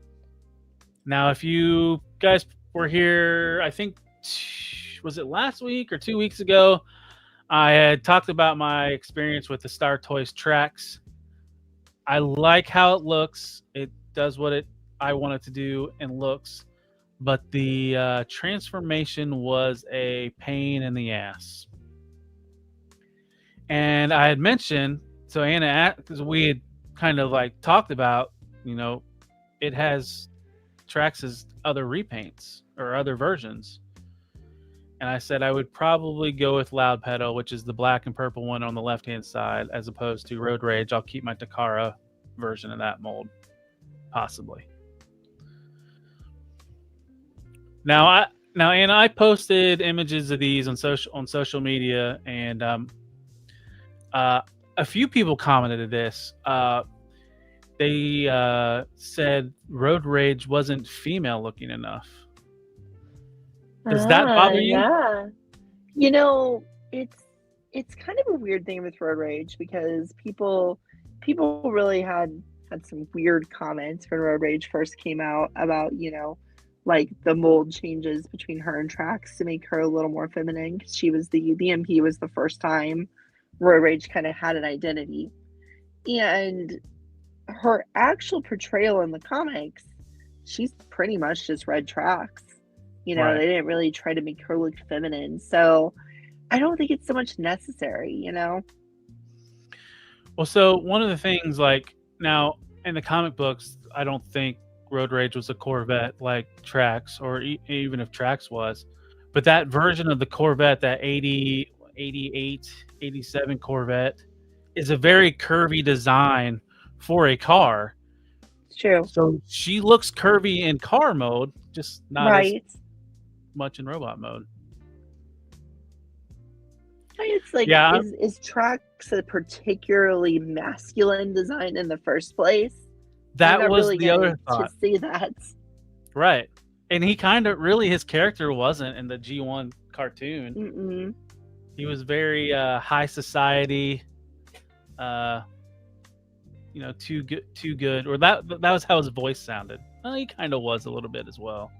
Now, if you guys were here, I think, was it last week or 2 weeks ago? I had talked about my experience with the Star Toys tracks. I like how it looks. It does what I want it to do and looks. But the transformation was a pain in the ass. And I had mentioned, so Anna, because we had kind of like talked about, it has Trax's other repaints or other versions. And I said I would probably go with Loud Pedal, which is the black and purple one on the left-hand side, as opposed to Road Rage. I'll keep my Takara version of that mold, possibly. Now, Anna, I posted images of these on social media, and a few people commented at this. They said Road Rage wasn't female looking enough. Does that bother you? Yeah. It's kind of a weird thing with Road Rage because people really had some weird comments when Road Rage first came out about, like the mold changes between her and Trax to make her a little more feminine, because she was the MP was the first time Road Rage kind of had an identity. And her actual portrayal in the comics, she's pretty much just red Trax. Right. They didn't really try to make her look feminine. So I don't think it's so much necessary, Well, so one of the things, like, now in the comic books, I don't think Road Rage was a Corvette like Trax, or even if Trax was. But that version of the Corvette, that 80, 88, 87 Corvette, is a very curvy design for a car. It's true. So she looks curvy in car mode, just not Right. as much in robot mode. It's like, Yeah. is Trax a particularly masculine design in the first place? That I'm not was really the other getting thought. to see that. Right. And he kind of really, his character wasn't in the G1 cartoon. Mm-mm. He was very high society, too good. Or that was how his voice sounded. Well, he kind of was a little bit as well.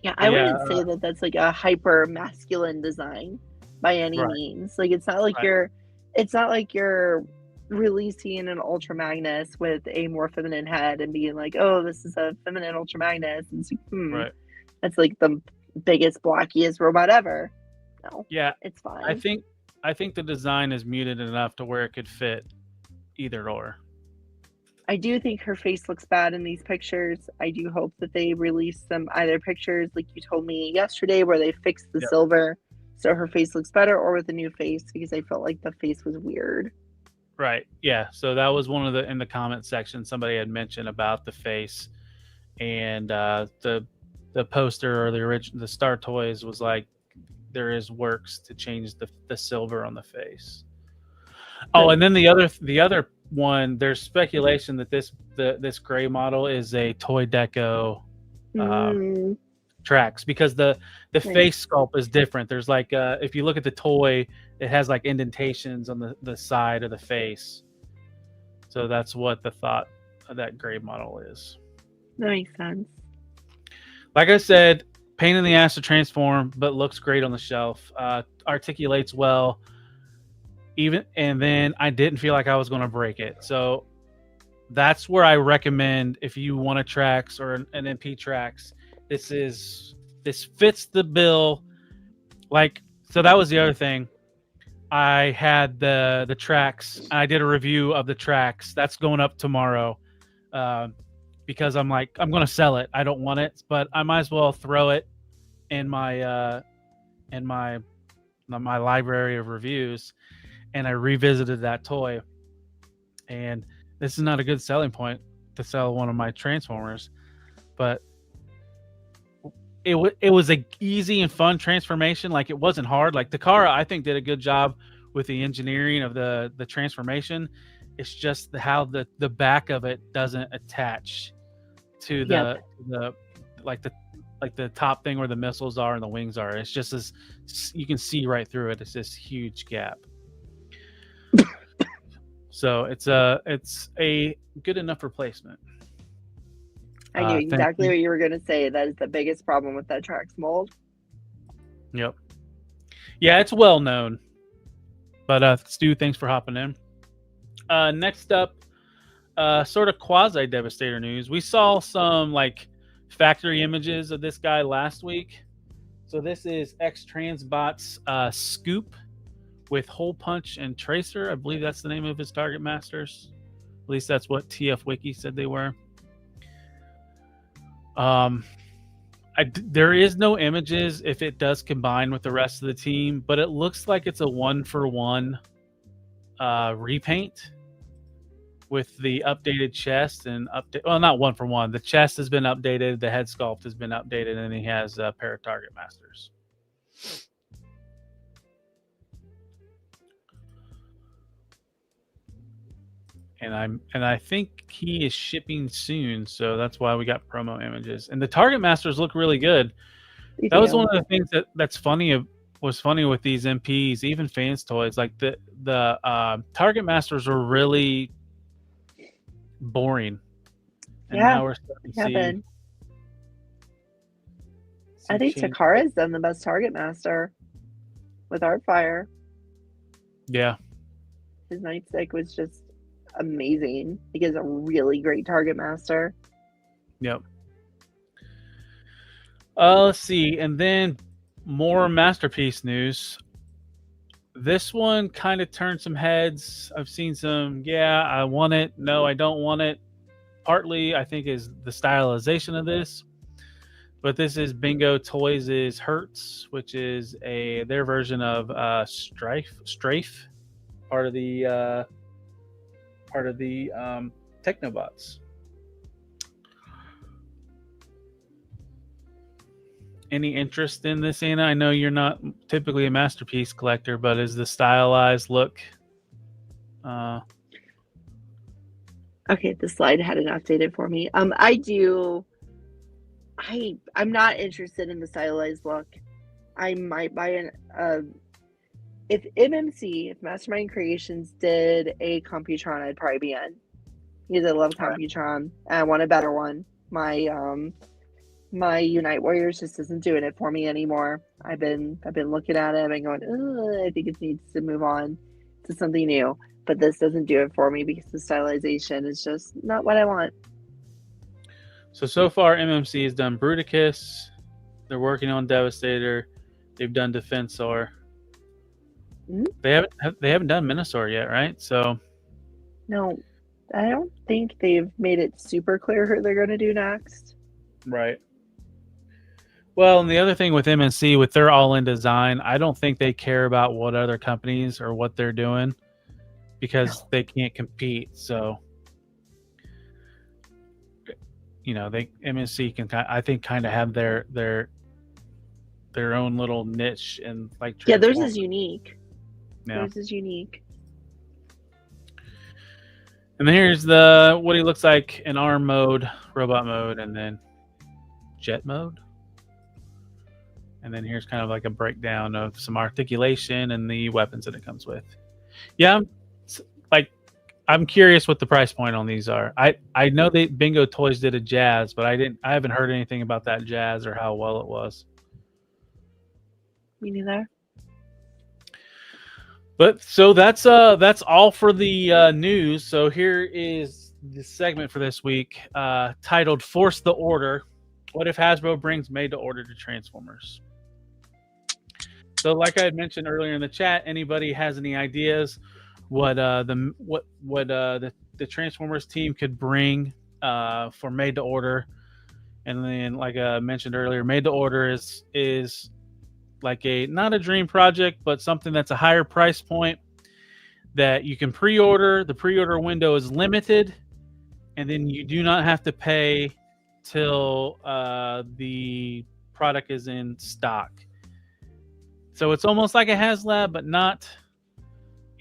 Yeah, I wouldn't say that that's like a hyper masculine design by any Right. means. Like, it's not like you're releasing an Ultra Magnus with a more feminine head and being like, oh, this is a feminine Ultra Magnus. And it's like, Right. that's like the biggest, blockiest robot ever. No, Yeah, it's fine. I think the design is muted enough to where it could fit either or. I do think her face looks bad in these pictures. I do hope that they release some either pictures like you told me yesterday where they fixed the silver so her face looks better, or with a new face, because I felt like the face was weird. Right. Yeah. So that was one of the in the comment section somebody had mentioned about the face, and the poster or the Star Toys was like, there is works to change the silver on the face. Oh, and then the other one, there's speculation that this gray model is a Toy Deco Trax, because the face sculpt is different. There's like if you look at the toy, it has like indentations on the side of the face. So that's what the thought of that gray model is. That makes sense. Like I said, pain in the ass to transform, but looks great on the shelf. Articulates well. And then I didn't feel like I was going to break it. So that's where I recommend, if you want a Trax or an MP Trax, this fits the bill. Like, so that was the other thing. I had the Trax. I did a review of the Trax. That's going up tomorrow. Because I'm like, I'm going to sell it. I don't want it, but I might as well throw it in my library of reviews. And I revisited that toy, and this is not a good selling point to sell one of my Transformers, but it was a easy and fun transformation. Like, it wasn't hard. Like, Takara, I think, did a good job with the engineering of the transformation. It's just how the back of it doesn't attach to the top thing where the missiles are and the wings are. It's just as you can see right through it. It's this huge gap. So it's a good enough replacement. I knew exactly what you were going to say. That is the biggest problem with that Trax mold. Yep. Yeah, it's well known. But Stu, thanks for hopping in. Next up, sort of quasi Devastator news. We saw some like factory images of this guy last week. So this is X-Transbot's Scoop with Hole Punch and Tracer. I believe that's the name of his target masters. At least that's what TF Wiki said they were. There is no images if it does combine with the rest of the team, but it looks like it's a 1-for-1 repaint with the updated chest and well, not 1-for-1. The chest has been updated, the head sculpt has been updated, and he has a pair of target masters. And I think he is shipping soon, so that's why we got promo images. And the target masters look really good. That was one of the things that's funny. Was funny with these MPs, even fans toys. Like the target masters were really boring. And now we're starting to see. I think Takara's done the best target master with Artfire. Yeah, his nightstick was just amazing. He is a really great target master. Yep. Let's see, and then more masterpiece news. This one kind of turned some heads. I've seen some, yeah, I want it. No, I don't want it. partly I think is the stylization of this, but this is Bingo Toys' Hertz, which is their version of Strafe, part of the Technobots. Any interest in this, Anna? I know you're not typically a masterpiece collector, but is the stylized look? Okay, the slide hadn't updated for me. I'm not interested in the stylized look. I might buy if Mastermind Creations did a Computron, I'd probably be in. Because I love Computron. And I want a better one. My Unite Warriors just isn't doing it for me anymore. I've been looking at it and going, I think it needs to move on to something new. But this doesn't do it for me because the stylization is just not what I want. So far, MMC has done Bruticus. They're working on Devastator. They've done Defensor. Mm-hmm. They haven't done Minosaur yet, right? So no, I don't think they've made it super clear who they're going to do next. Right. Well, and the other thing with MNC, with their all-in design, I don't think they care about what other companies or what they're doing because they can't compete. So, MNC can, I think, kind of have their own little niche and like. Yeah, theirs is unique. Yeah. Theirs is unique. And then here's what he looks like in arm mode, robot mode, and then jet mode. And then here's kind of like a breakdown of some articulation and the weapons that it comes with. Yeah, I'm curious what the price point on these are. I know that Bingo Toys did a Jazz, but I haven't heard anything about that Jazz or how well it was. Me neither. But so that's all for the news. So here is the segment for this week, titled "Force the Order." What if Hasbro brings made to order to Transformers? So, like I had mentioned earlier in the chat, anybody has any ideas what the Transformers team could bring for made to order? And then, like I mentioned earlier, made to order is like not a dream project, but something that's a higher price point that you can pre-order. The pre-order window is limited, and then you do not have to pay till the product is in stock. So it's almost like a HasLab, but not.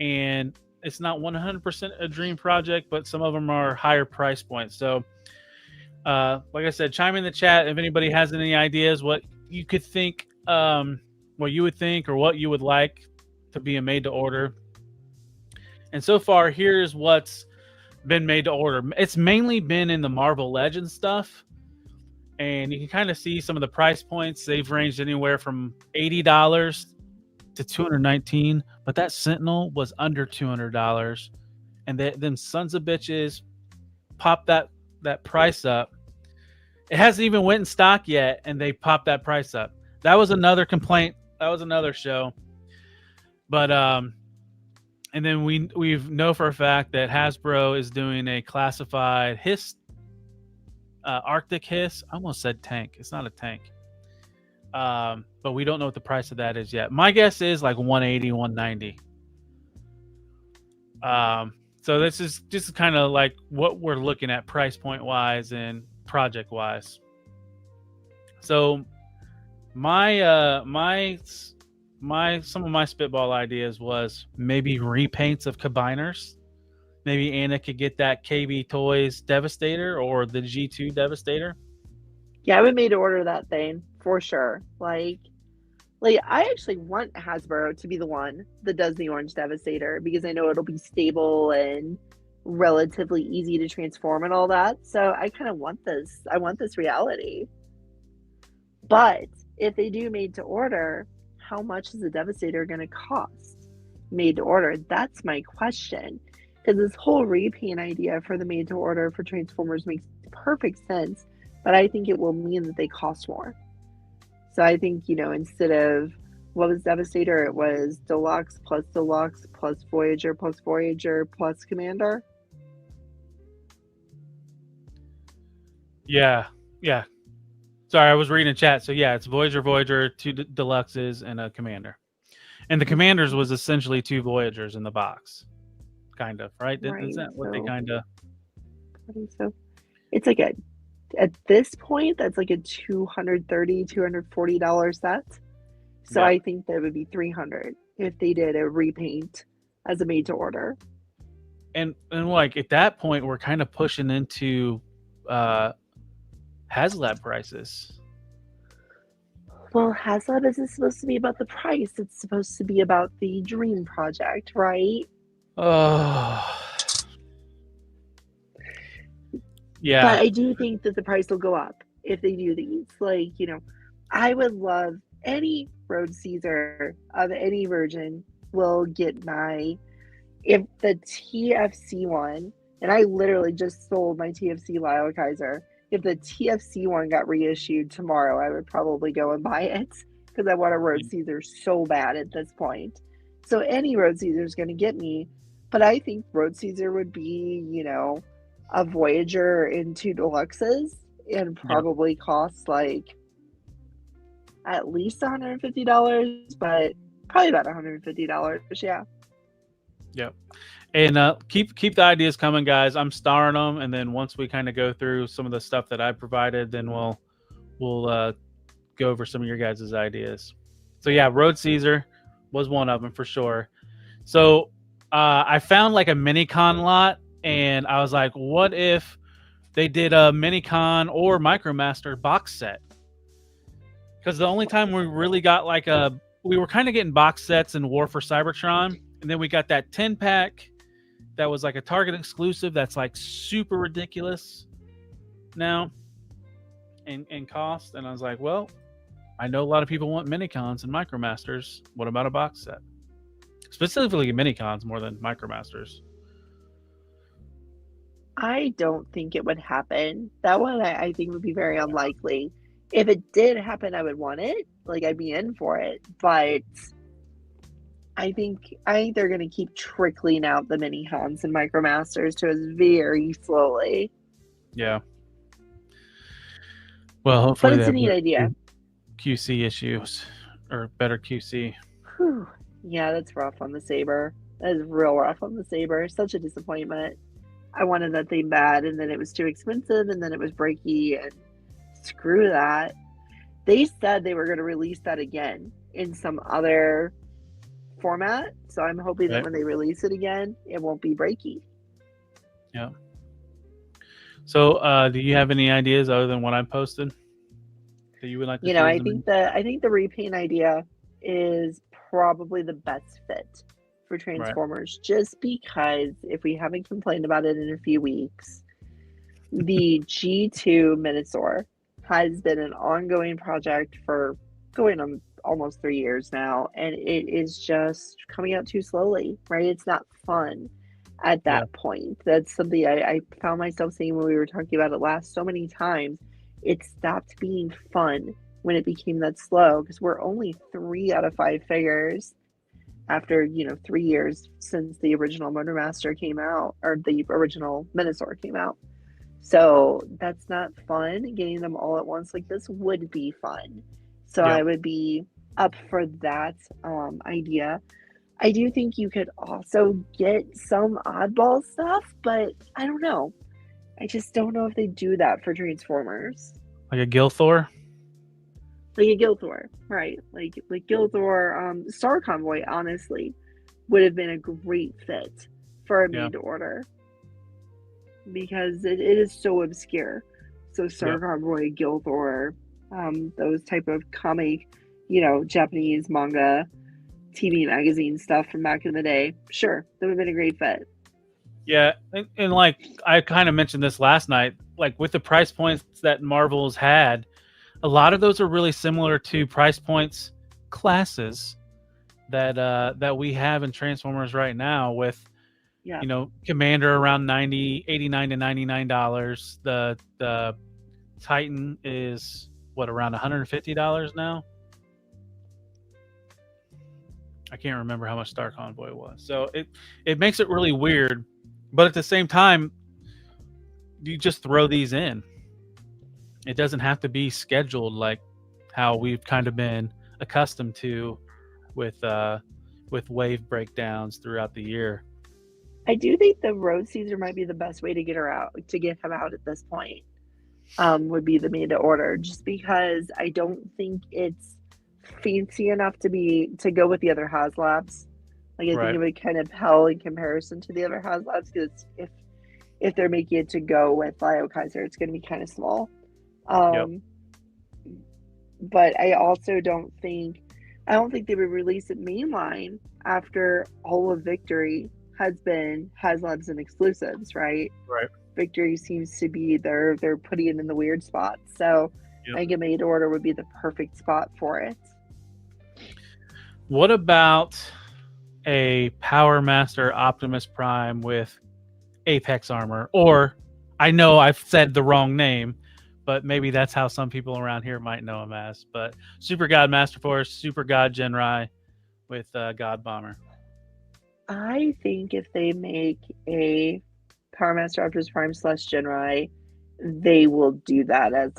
And it's not 100% a dream project, but some of them are higher price points. So, like I said, chime in the chat if anybody has any ideas what you could think, what you would think, or what you would like to be a made to order. And so far, here's what's been made to order. It's mainly been in the Marvel Legends stuff. And you can kind of see some of the price points. They've ranged anywhere from $80 to $219, but that Sentinel was under $200. And them sons of bitches popped that price up. It hasn't even went in stock yet, and they popped that price up. That was another complaint. That was another show. But and then we know for a fact that Hasbro is doing a classified Arctic Hiss. I almost said tank. It's not a tank. But we don't know what the price of that is yet. My guess is like $180, $190. So this is just kind of like what we're looking at price point wise and project wise. So some of my spitball ideas was maybe repaints of Combiners. Maybe Anna could get that KB Toys Devastator or the G2 Devastator. Yeah, I would made to order that thing for sure. Like I actually want Hasbro to be the one that does the Orange Devastator because I know it'll be stable and relatively easy to transform and all that. So I kind of want this. I want this reality. But if they do made to order, how much is the Devastator going to cost made to order? That's my question. Because this whole repaint idea for the made to order for Transformers makes perfect sense, but I think it will mean that they cost more. So I think, instead of what was Devastator, it was Deluxe plus Voyager plus Commander. Yeah, yeah. Sorry, I was reading chat. So yeah, it's Voyager, two deluxes, and a Commander. And the Commanders was essentially 2 Voyagers in the box, kind of, right? Right. Is that what they So kind of? I think so. It's like at this point, that's like a $240 set. So Yeah. I think that would be $300 if they did a repaint as a made to order. And like at that point, we're kind of pushing into HasLab prices. Well, HasLab isn't supposed to be about the price. It's supposed to be about the dream project, right? Oh. Yeah. But I do think that the price will go up if they do these. Like, I would love any Road Caesar of any version will get if the TFC one, and I literally just sold my TFC Lyle Kaiser. If the TFC one got reissued tomorrow, I would probably go and buy it because I want a Road Caesar so bad at this point. So any Road Caesar is going to get me, but I think Road Caesar would be, a Voyager in 2 deluxes and probably cost like at least $150, but probably about $150. Yeah. Yep. And keep the ideas coming, guys. I'm starring them, and then once we kind of go through some of the stuff that I provided, then we'll go over some of your guys' ideas. So yeah, Road Caesar was one of them for sure. So I found like a Minicon lot, and I was like, what if they did a Minicon or Micromaster box set? Because the only time we really got we were kind of getting box sets in War for Cybertron, and then we got that 10-pack that was like a Target exclusive that's like super ridiculous now in cost. And I was like, well, I know a lot of people want Minicons and Micromasters. What about a box set? Specifically Minicons more than Micromasters. I don't think it would happen. That one I think would be very unlikely. If it did happen, I would want it. Like, I'd be in for it. But I think they're going to keep trickling out the Minicons and Micromasters to us very slowly. Yeah. Well, hopefully but it's a neat idea. QC issues or better QC. Whew. Yeah, that's rough on the Saber. That is real rough on the Saber. Such a disappointment. I wanted that thing bad, and then it was too expensive, and then it was breaky, and screw that. They said they were going to release that again in some other format, so I'm hoping that when they release it again, it won't be breaky. Yeah. So, do you have any ideas other than what I posted that you would like to see? I think the repaint idea is probably the best fit for Transformers, just because if we haven't complained about it in a few weeks, the G2 Minosaur has been an ongoing project for going on almost 3 years now, and it is just coming out too slowly, right? It's not fun at that point. That's something I found myself saying when we were talking about it last so many times. It stopped being fun when it became that slow, because we're only 3 out of 5 figures after 3 years since the original Motormaster came out, or the original Minosaur came out. So that's not fun. Getting them all at once like this would be fun. So I would be up for that idea. I do think you could also get some oddball stuff, but I don't know. I just don't know if they do that for Transformers. Like a Gilthor? Like a Gilthor, right. Like Gilthor, Star Convoy, honestly, would have been a great fit for a made-to-order. Because it is so obscure. So Star Convoy, Gilthor, those type of comic, Japanese manga, TV magazine stuff from back in the day. Sure, that would have been a great fit. Yeah, and like I kind of mentioned this last night, like with the price points that Marvel's had, a lot of those are really similar to price points classes that we have in Transformers right now with Commander around $89 to $99. The Titan is around $150 now. I can't remember how much Star Convoy was. So it makes it really weird, but at the same time, you just throw these in. It doesn't have to be scheduled like how we've kind of been accustomed to with wave breakdowns throughout the year. I do think the Road Caesar might be the best way to get him out at this point. Would be the made to order, just because I don't think it's fancy enough to go with the other HasLabs. Like, I think it would kind of pale in comparison to the other HasLabs, because if they're making it to go with Lio Kaiser, it's going to be kind of small. But I also don't think they would release it mainline after all of Victory has been HasLabs and exclusives, right? Right. Victory seems to be they're putting it in the weird spot. So I think a made to order would be the perfect spot for it. What about a Power Master Optimus Prime with Apex armor? Or, I know I've said the wrong name, but maybe that's how some people around here might know him as. But Super God Master Force, Super God Genrai with God Bomber. I think if they make a Power Master Optimus Prime / Genrai, they will do that as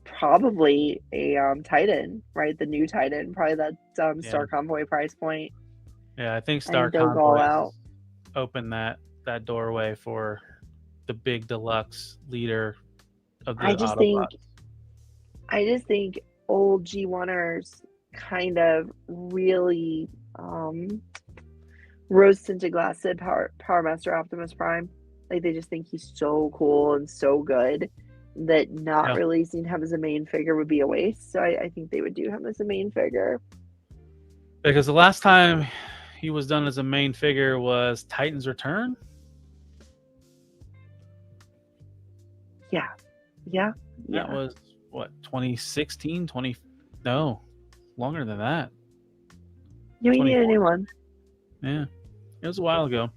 probably a Titan, right? The new Titan, probably that Star Convoy price point. Yeah, I think Star Convoy opened that doorway for the big deluxe leader of the Autobots. I just think old G1ers kind of really rose tinted glassed Power Master Optimus Prime. Like, they just think he's so cool and so good that not releasing him as a main figure would be a waste. So I think they would do him as a main figure. Because the last time he was done as a main figure was Titan's Return. Yeah. That was what, 2016? No, longer than that. You need a new one. Yeah, it was a while ago.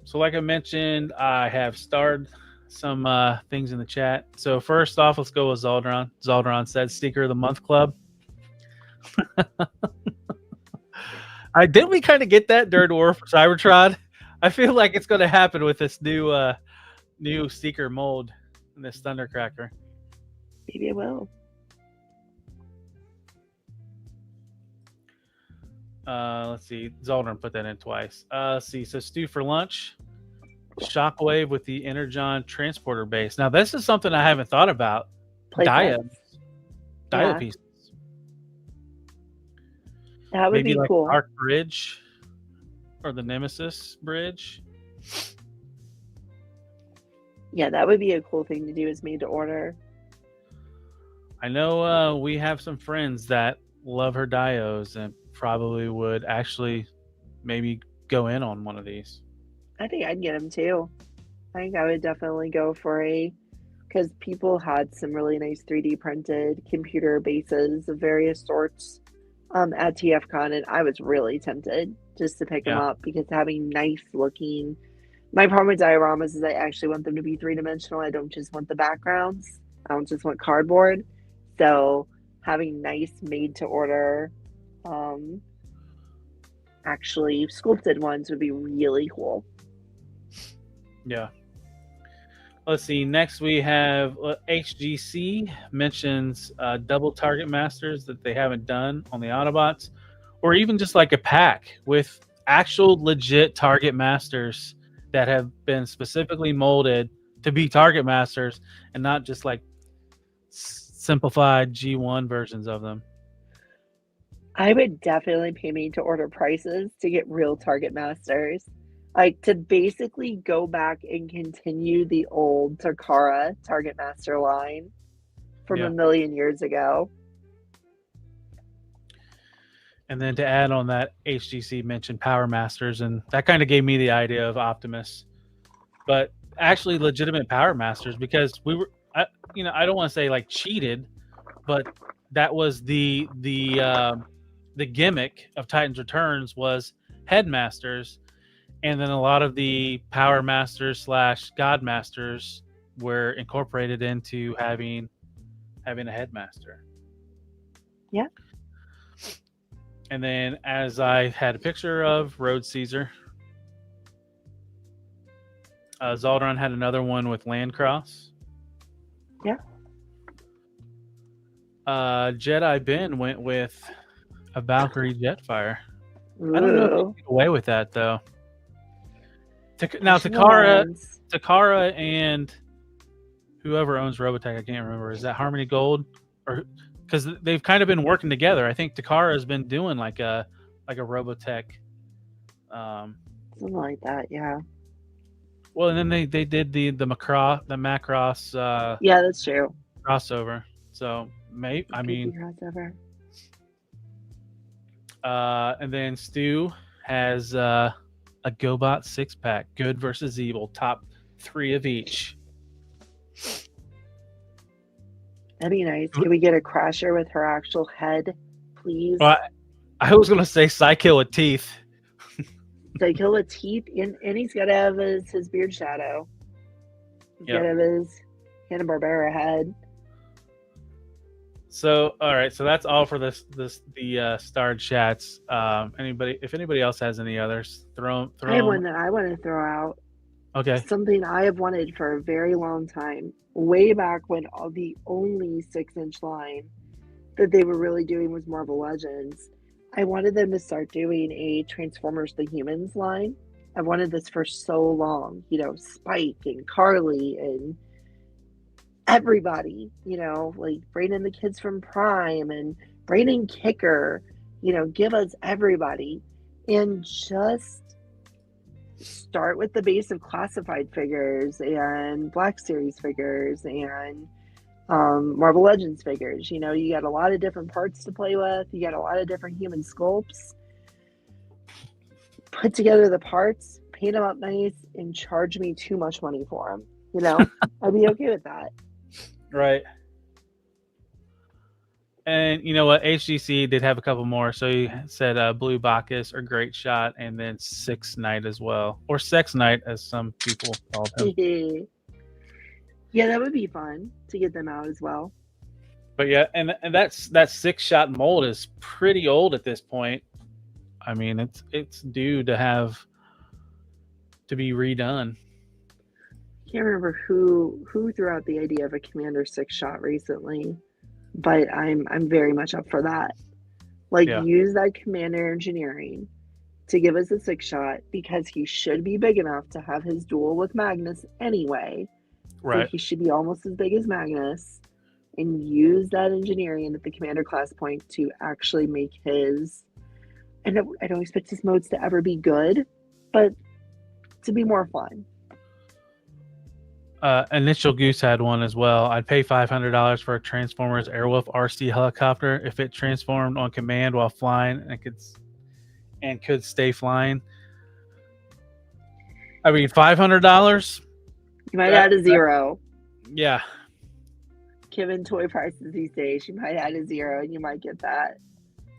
So like I mentioned, I have starred some things in the chat. So first off, let's go with Zaldron. Zaldron said Seeker of the Month Club. Didn't we kind of get that during War for Cybertron? I feel like it's going to happen with this new Seeker mold and this Thundercracker. Maybe it will. Let's see. Zoldern put that in twice. Let's see. So Stew for Lunch. Shockwave with the Energon transporter base. Now, this is something I haven't thought about. Dia pieces. That would be like cool. Arc Bridge or the Nemesis Bridge. Yeah, that would be a cool thing to do, is made to order. I know we have some friends that love her Dios and probably would actually maybe go in on one of these. I think I'd get them too. I think I would definitely go for because people had some really nice 3D printed computer bases of various sorts at TFCon, and I was really tempted just to pick them up, because having nice looking. My problem with dioramas is I actually want them to be 3-dimensional. I don't just want the backgrounds. I don't just want cardboard. So having nice made to order, actually sculpted ones would be really cool. Yeah. Let's see. Next we have HGC mentions double target masters that they haven't done on the Autobots, or even just like a pack with actual legit target masters that have been specifically molded to be target masters and not just like simplified G1 versions of them. I would definitely pay made to order prices to get real target masters. Like, to basically go back and continue the old Takara Target Master line from a million years ago. And then to add on that, HGC mentioned Power Masters, and that kind of gave me the idea of Optimus. But actually legitimate Power Masters, because we were, I don't want to say like cheated, but that was the gimmick of Titan's Returns was Headmasters. And then a lot of the Power Masters / God Masters were incorporated into having a Headmaster. Yeah. And then, as I had a picture of Road Caesar, Zaldron had another one with Landcross. Yeah. Jedi Ben went with a Valkyrie Jetfire. Ooh. I don't know if you get away with that though. Now Takara and whoever owns Robotech, I can't remember. Is that Harmony Gold? Or because they've kind of been working together. I think Takara has been doing like a Robotech. Something like that, yeah. Well, and then they did the Macross. Yeah, that's true. Crossover. So Crossover. And then Stu has a GoBot 6-pack, good versus evil, top 3 of each. That'd be nice. Can we get a Crasher with her actual head, please? Well, I was gonna say Psykill with teeth. Psykill with teeth, and he's got to have his beard shadow. He's got to have his Hanna-Barbera head. So, all right. So that's all for the starred chats. If anybody else has any others, throw. I have one that I want to throw out. Okay. Something I have wanted for a very long time. Way back when the only 6-inch line that they were really doing was Marvel Legends. I wanted them to start doing a Transformers the Humans line. I've wanted this for so long. Spike and Carly and everybody, like bring in the kids from Prime and bring in Kicker, give us everybody and just start with the base of classified figures and Black Series figures and Marvel Legends figures. You got a lot of different parts to play with. You got a lot of different human sculpts. Put together the parts, paint them up nice, and charge me too much money for them. I'd be okay with that. Right. And you know what? HGC did have a couple more. So you said Blue Bacchus or Great Shot, and then Six Knight as well. Or Sex Knight, as some people call him. Yeah, that would be fun to get them out as well. But yeah, and that 6-shot mold is pretty old at this point. I mean, it's due to be redone. Can't remember who threw out the idea of a Commander 6-shot recently, but I'm very much up for that. Use that Commander engineering to give us a 6-shot because he should be big enough to have his duel with Magnus anyway. Right. So he should be almost as big as Magnus, and use that engineering at the Commander class point to actually make his. I don't expect his modes to ever be good, but to be more fun. Initial Goose had one as well. I'd pay $500 for a Transformers Airwolf RC helicopter if it transformed on command while flying and could stay flying. I mean, $500. You might add a zero. Yeah. Given toy prices these days, you might add a zero and you might get that.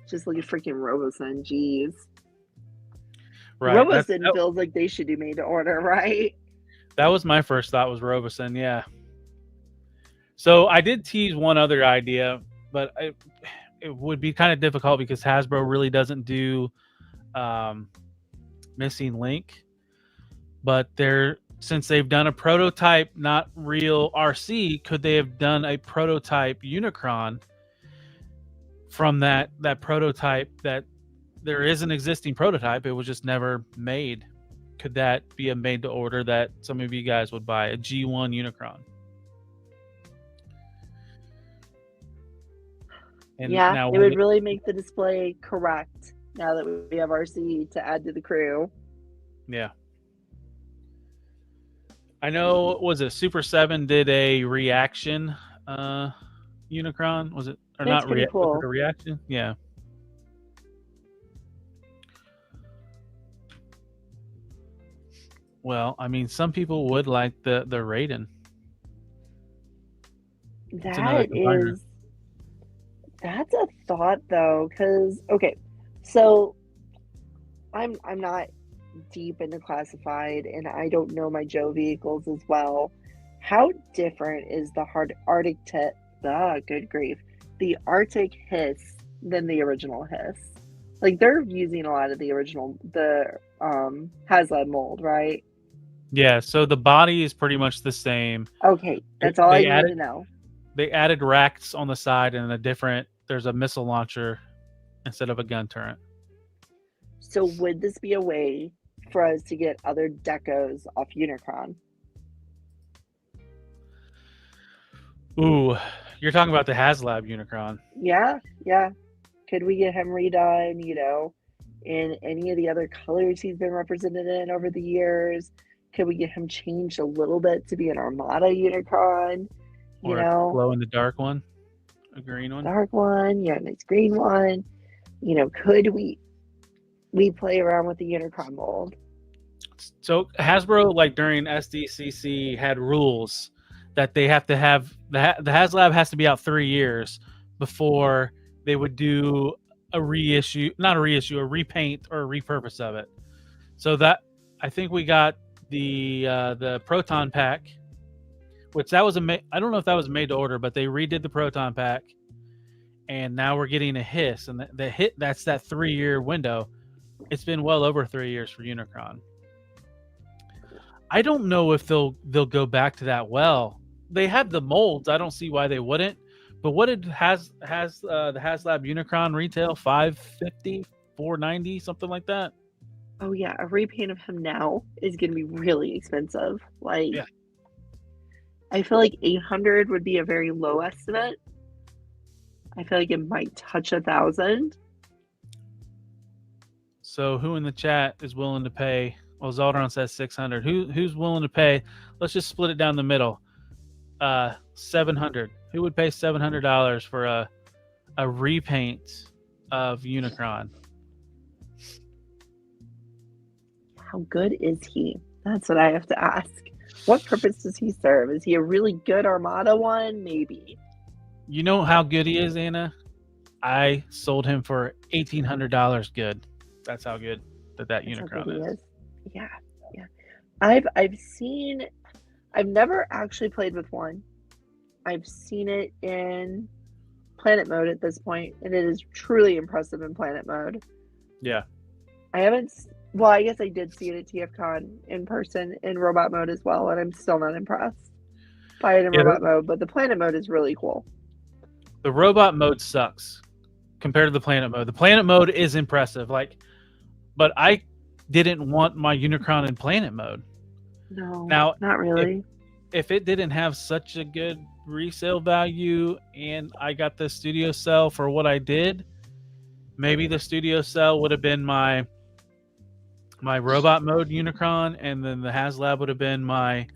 Just look at freaking Robosun, jeez. Right. Robosun feels like they should be made to order, right? That was my first thought, was Robosun, yeah. So I did tease one other idea, but it would be kind of difficult because Hasbro really doesn't do Missing Link. But since they've done a prototype, not real RC, could they have done a prototype Unicron from that prototype that there is an existing prototype? It was just never made. Could that be a made to order that some of you guys would buy, a G1 Unicron? And yeah, it would really make the display correct now that we have RC to add to the crew. Yeah. I know, was it Super 7 did a reaction Unicron? Was it? Or That's not cool. Was it a reaction? Yeah. Well, I mean, some people would like the Raiden. That's a thought though, because so I'm not deep into classified, and I don't know my Joe vehicles as well. How different is the the Arctic Hiss than the original Hiss? Like, they're using a lot of the original, the HasLab mold, right? Yeah, so the body is pretty much the same. Okay, that's all I need to know. They added racks on the side and there's a missile launcher instead of a gun turret. So would this be a way for us to get other decos off Unicron? Ooh, you're talking about the HasLab Unicron. Yeah. Could we get him redone, in any of the other colors he's been represented in over the years? Could we get him changed a little bit to be an Armada Unicron? Or a glow in the dark one, a green one. Dark one, a nice green one. Could we play around with the Unicron mold? So Hasbro, like during SDCC, had rules that they have to have the HasLab has to be out 3 years before they would do a repaint or a repurpose of it. So that I think we got the Proton Pack, which I don't know if that was made to order, but they redid the Proton Pack, and now we're getting a Hiss, and the hit that's that 3-year window. It's been well over 3 years for Unicron. I don't know if they'll go back to that. Well, they have the molds. I don't see why they wouldn't. But what the HasLab Unicron retail? $550, $490, something like that. Oh yeah, a repaint of him now is going to be really expensive. I feel like 800 would be a very low estimate. I feel like it might touch 1,000. So who in the chat is willing to pay? Well, Zaldron says 600. Who's willing to pay? Let's just split it down the middle. 700. Who would pay $700 for a repaint of Unicron? How good is he? That's what I have to ask. What purpose does he serve? Is he a really good Armada one? Maybe. You know how good he is, Anna? I sold him for $1,800 good. That's how good that Unicron is. Yeah. I've never actually played with one. I've seen it in planet mode at this point, and it is truly impressive in planet mode. Yeah. I guess I did see it at TFCon in person in robot mode as well, and I'm still not impressed by it in robot mode, but the planet mode is really cool. The robot mode sucks compared to the planet mode. The planet mode is impressive, but I didn't want my Unicron in planet mode. No, now, not really. If it didn't have such a good resale value and I got the studio sell for what I did, maybe the studio sell would have been my robot mode Unicron, and then the HasLab would have been my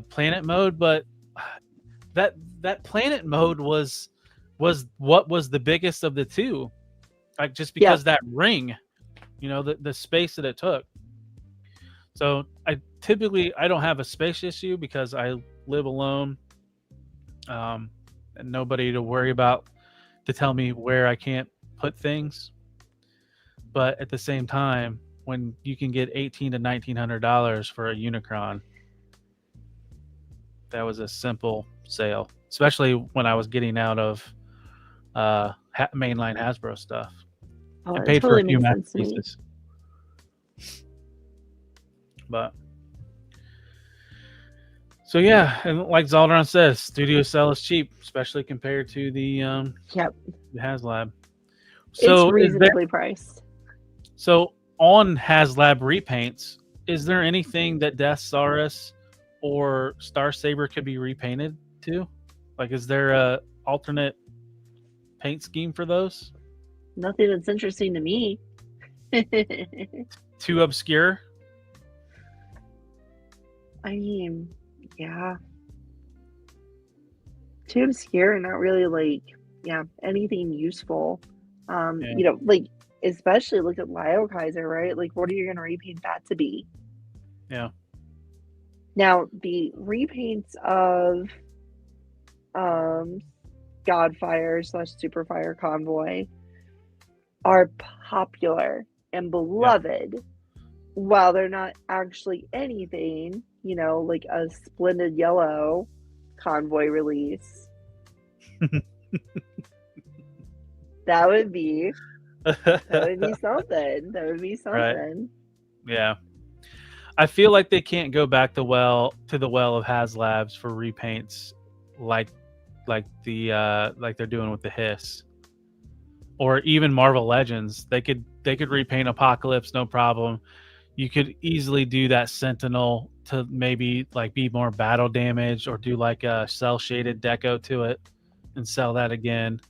planet mode. But that planet mode was what was the biggest of the two, just because that ring, the space that it took. So I don't have a space issue because I live alone, and nobody to worry about to tell me where I can't put things. But at the same time, when you can get $1,800 to $1,900 for a Unicron, that was a simple sale, especially when I was getting out of mainline Hasbro stuff. I paid for a few masterpieces. But so yeah, and like Zaldron says, studio sell is cheap, especially compared to the HasLab. So it's reasonably priced. So on HasLab repaints, is there anything that Death Saurus or Star Saber could be repainted to? Is there a alternate paint scheme for those? Nothing that's interesting to me. Too obscure? I mean, yeah. Too obscure and not really anything useful. Especially look at Lio Kaiser, right? What are you going to repaint that to be? Yeah. Now, the repaints of Godfire / Superfire Convoy are popular and beloved, while they're not actually anything, like a Splendid Yellow Convoy release. That would be something. That would be something. Right. Yeah. I feel like they can't go back to the well of HasLabs for repaints like they're doing with the Hiss. Or even Marvel Legends. They could repaint Apocalypse, no problem. You could easily do that Sentinel to maybe like be more battle damage, or do like a cell shaded deco to it and sell that again.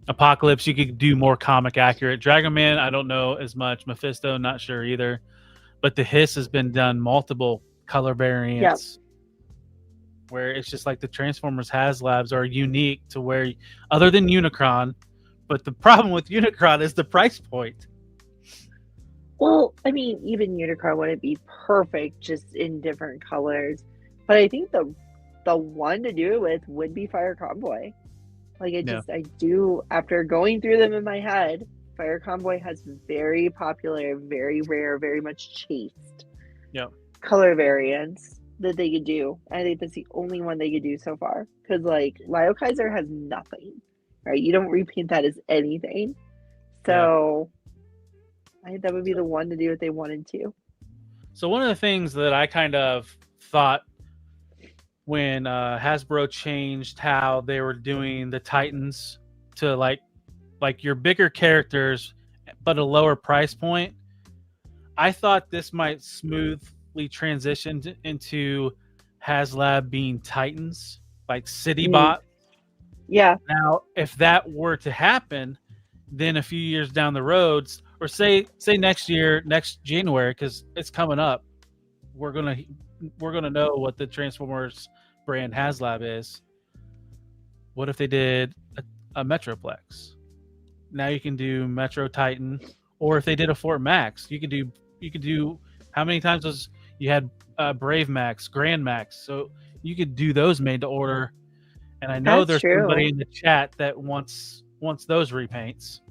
Apocalypse, you could do more comic accurate. Dragon Man, I don't know as much. Mephisto, not sure either. But the Hiss has been done multiple color variants. Where it's just like the Transformers HasLabs are unique to where, other than Unicron, but the problem with Unicron is the price point. Well, I mean, even Unicron wouldn't be perfect just in different colors. But I think the one to do it with would be Fire Convoy. Like, I do, after going through them in my head, Fire Convoy has very popular, very rare, very much chased color variants that they could do. I think that's the only one they could do so far. Because, like, Lio Kaiser has nothing. Right, you don't repaint that as anything, so I think that would be the one to do if they wanted to. So one of the things that I kind of thought when Hasbro changed how they were doing the Titans to like your bigger characters, but a lower price point, I thought this might smoothly transition into HasLab being Titans, like CityBot. Yeah. Now, if that were to happen, then a few years down the road, or say next year, next January, because it's coming up, we're gonna know what the Transformers brand HasLab is. What if they did a Metroplex? Now you can do Metro Titan, or if they did a Fort Max, you could do. How many times was you had Brave Max, Grand Max? So you could do those made to order. And I know there's somebody in the chat that wants those repaints.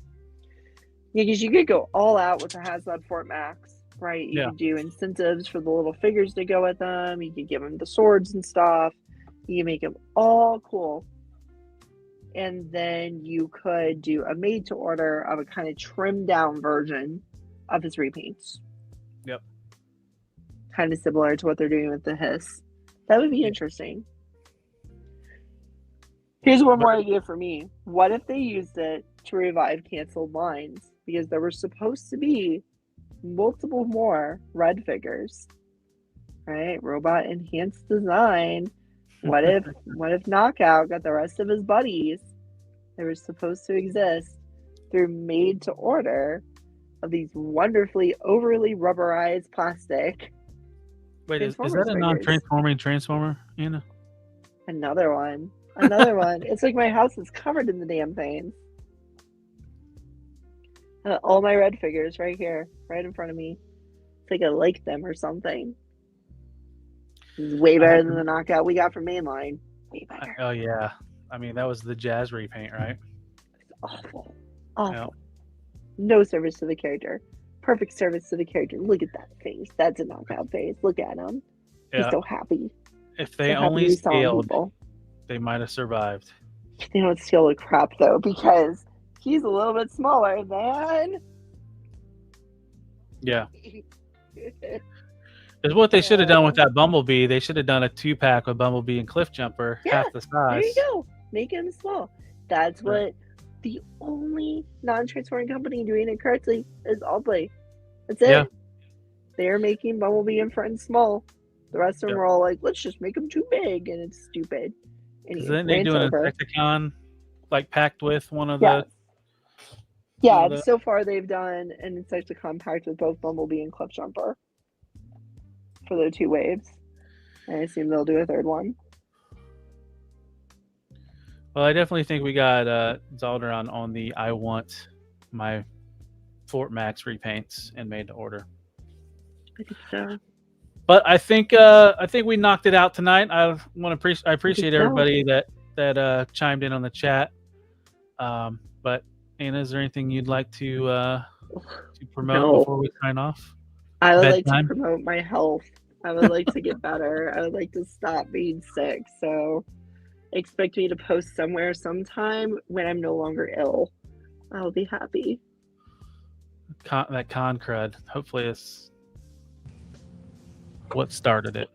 Yeah, because you could go all out with the HasLab Fort Max, right? You could do incentives for the little figures to go with them. You could give them the swords and stuff. You can make them all cool. And then you could do a made-to-order of a kind of trimmed-down version of his repaints. Yep. Kind of similar to what they're doing with the Hiss. That would be interesting. Here's one more idea for me. What if they used it to revive canceled lines? Because there were supposed to be multiple more red figures, right? Robot enhanced design. What if Knockout got the rest of his buddies that were supposed to exist through made to order of these wonderfully overly rubberized plastic? Wait, is that a non-transforming Transformer, Anna? Another one. Another one. It's like my house is covered in the damn things. All my red figures right here, right in front of me. It's like I like them or something. It's way better than the Knockout we got from Mainline. Way better. Oh yeah, I mean that was the Jazz repaint, right? It's awful. Awful. No service to the character. Perfect service to the character. Look at that face. That's a Knockout face. Look at him. He's so happy. If they only scaled, they might have survived. They don't scale the crap though, because he's a little bit smaller than. Yeah. Because what they should have done with that Bumblebee, they should have done a 2-pack with Bumblebee and Cliffjumper, half the size. There you go. Make him small. That's what the only non-transforming company doing it correctly is Allplay. That's it. Yeah. They're making Bumblebee and Friends small. The rest of them are all like, let's just make them too big, and it's stupid. Anyway, then they do an Decepticon, like packed with one of the. Yeah, so far they've done an Insecticon packed with both Bumblebee and Cliffjumper for their 2 waves. I assume they'll do a 3rd one. Well, I definitely think we got Zaldaron on the I want my Fort Max repaints and made to order. I think so. But I think we knocked it out tonight. I appreciate everybody that chimed in on the chat. But Anna, is there anything you'd like to promote before we sign off? I would like to promote my health. I would like to get better. I would like to stop being sick. So expect me to post somewhere sometime when I'm no longer ill. I'll be happy. That con crud. Hopefully it's what started it,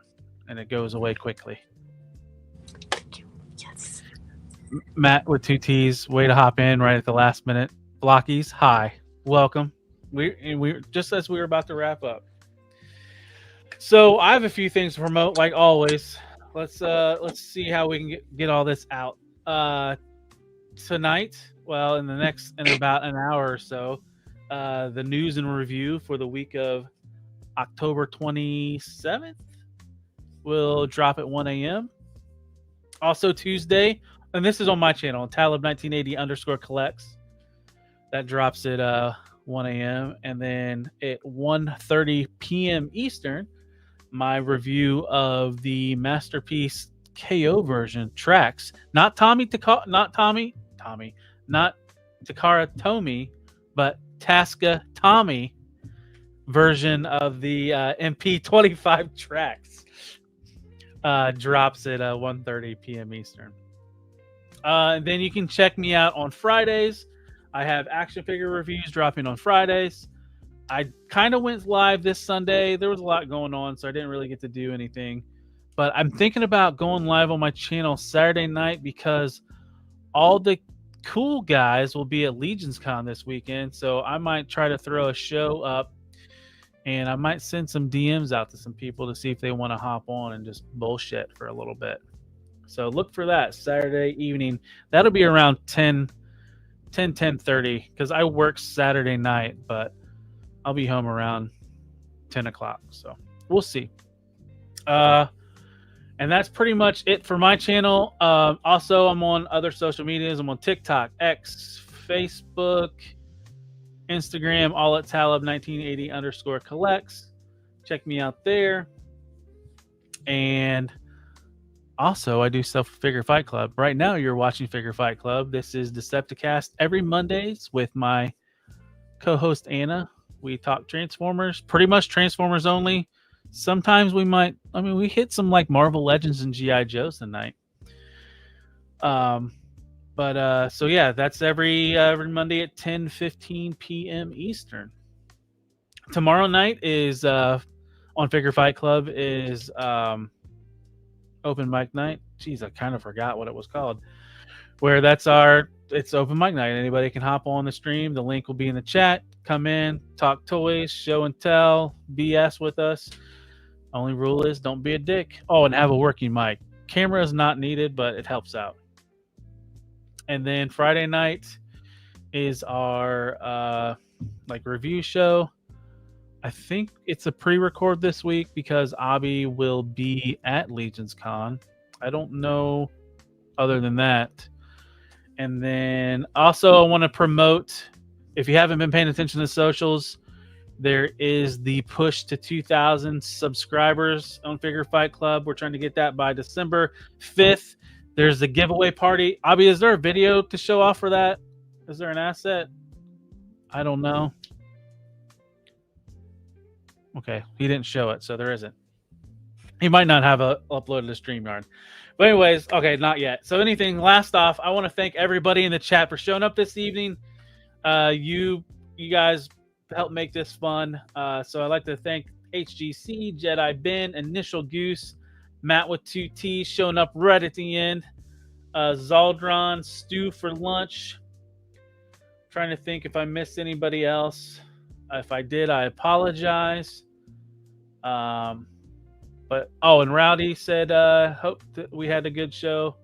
and it goes away quickly. Yes. Matt with 2 T's, way to hop in right at the last minute. Blockies, hi, welcome. We just as we were about to wrap up. So I have a few things to promote, like always. Let's see how we can get all this out. Tonight, well, in about an hour or so, the news and review for the week of October 27th will drop at 1 a.m. Also Tuesday, and this is on my channel, Talib1980_collects. That drops at 1 a.m. And then at 1:30 p.m. Eastern, my review of the Masterpiece KO version tracks, not Takara Tomy, but Tasca Tommy version of the MP25 tracks, drops at 1:30 p.m. Eastern. And then you can check me out on Fridays. I have action figure reviews dropping on Fridays. I kind of went live this Sunday. There was a lot going on, so I didn't really get to do anything. But I'm thinking about going live on my channel Saturday night because all the cool guys will be at Legions Con this weekend. So I might try to throw a show up, and I might send some DMs out to some people to see if they want to hop on and just bullshit for a little bit. So look for that Saturday evening. That'll be around 10:30 because I work Saturday night, but I'll be home around 10 o'clock. So we'll see. And that's pretty much it for my channel. Also, I'm on other social medias. I'm on TikTok, X, Facebook, Instagram, all at Talib1980_collects. Check me out there. And also, I do stuff with Figure Fight Club. Right now, you're watching Figure Fight Club. This is Decepticast every Mondays with my co-host Anna. We talk Transformers, pretty much Transformers only. Sometimes we hit some like Marvel Legends and G.I. Joes tonight. So yeah, that's every Monday at 10:15 p.m. Eastern. Tomorrow night is on Figure Fight Club is open mic night. Jeez, I kind of forgot what it was called. Where it's open mic night. Anybody can hop on the stream. The link will be in the chat. Come in, talk toys, show and tell, BS with us. Only rule is don't be a dick. Oh, and have a working mic. Camera is not needed, but it helps out. And then Friday night is our review show. I think it's a pre-record this week because Abby will be at Legions Con. I don't know other than that. And then also I want to promote, if you haven't been paying attention to socials, there is the push to 2,000 subscribers on Figure Fight Club. We're trying to get that by December 5th. There's the giveaway party. Abby, is there a video to show off for that? Is there an asset? I don't know. Okay, he didn't show it, so there isn't. He might not have uploaded to StreamYard. But anyways, okay, not yet. So last off, I want to thank everybody in the chat for showing up this evening. You guys helped make this fun. So I'd like to thank HGC, Jedi Ben, Initial Goose, Matt with 2 T's showing up right at the end, Zaldron, Stew for lunch. Trying to think if I missed anybody else. If I did, I apologize. And Rowdy said, hope that we had a good show.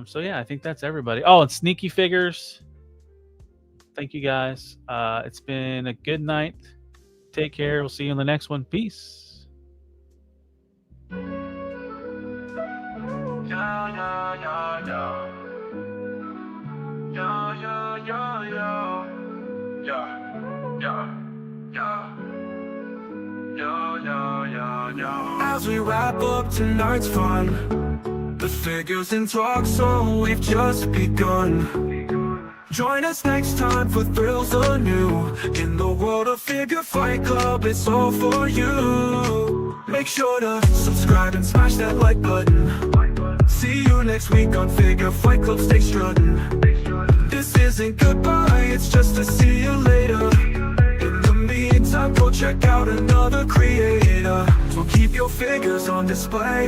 So yeah, I think that's everybody. Oh, and Sneaky Figures. Thank you guys. It's been a good night. Take care. We'll see you in the next one. Peace. As we wrap up tonight's fun, the figures in talk, so we've just begun. Join us next time for thrills anew. In the world of Figure Fight Club, it's all for you. Make sure to subscribe and smash that like button. See you next week on Figure Fight Club, stay strutting. This isn't goodbye, it's just a see you later. In the meantime, go check check out another creator. We'll keep your figures on display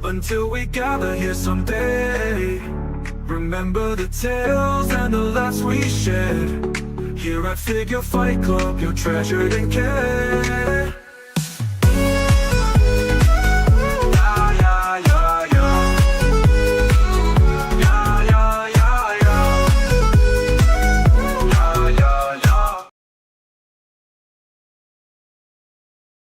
until we gather here someday. Remember the tales and the laughs we shared. Here at Figure Fight Club, you're treasured and cared.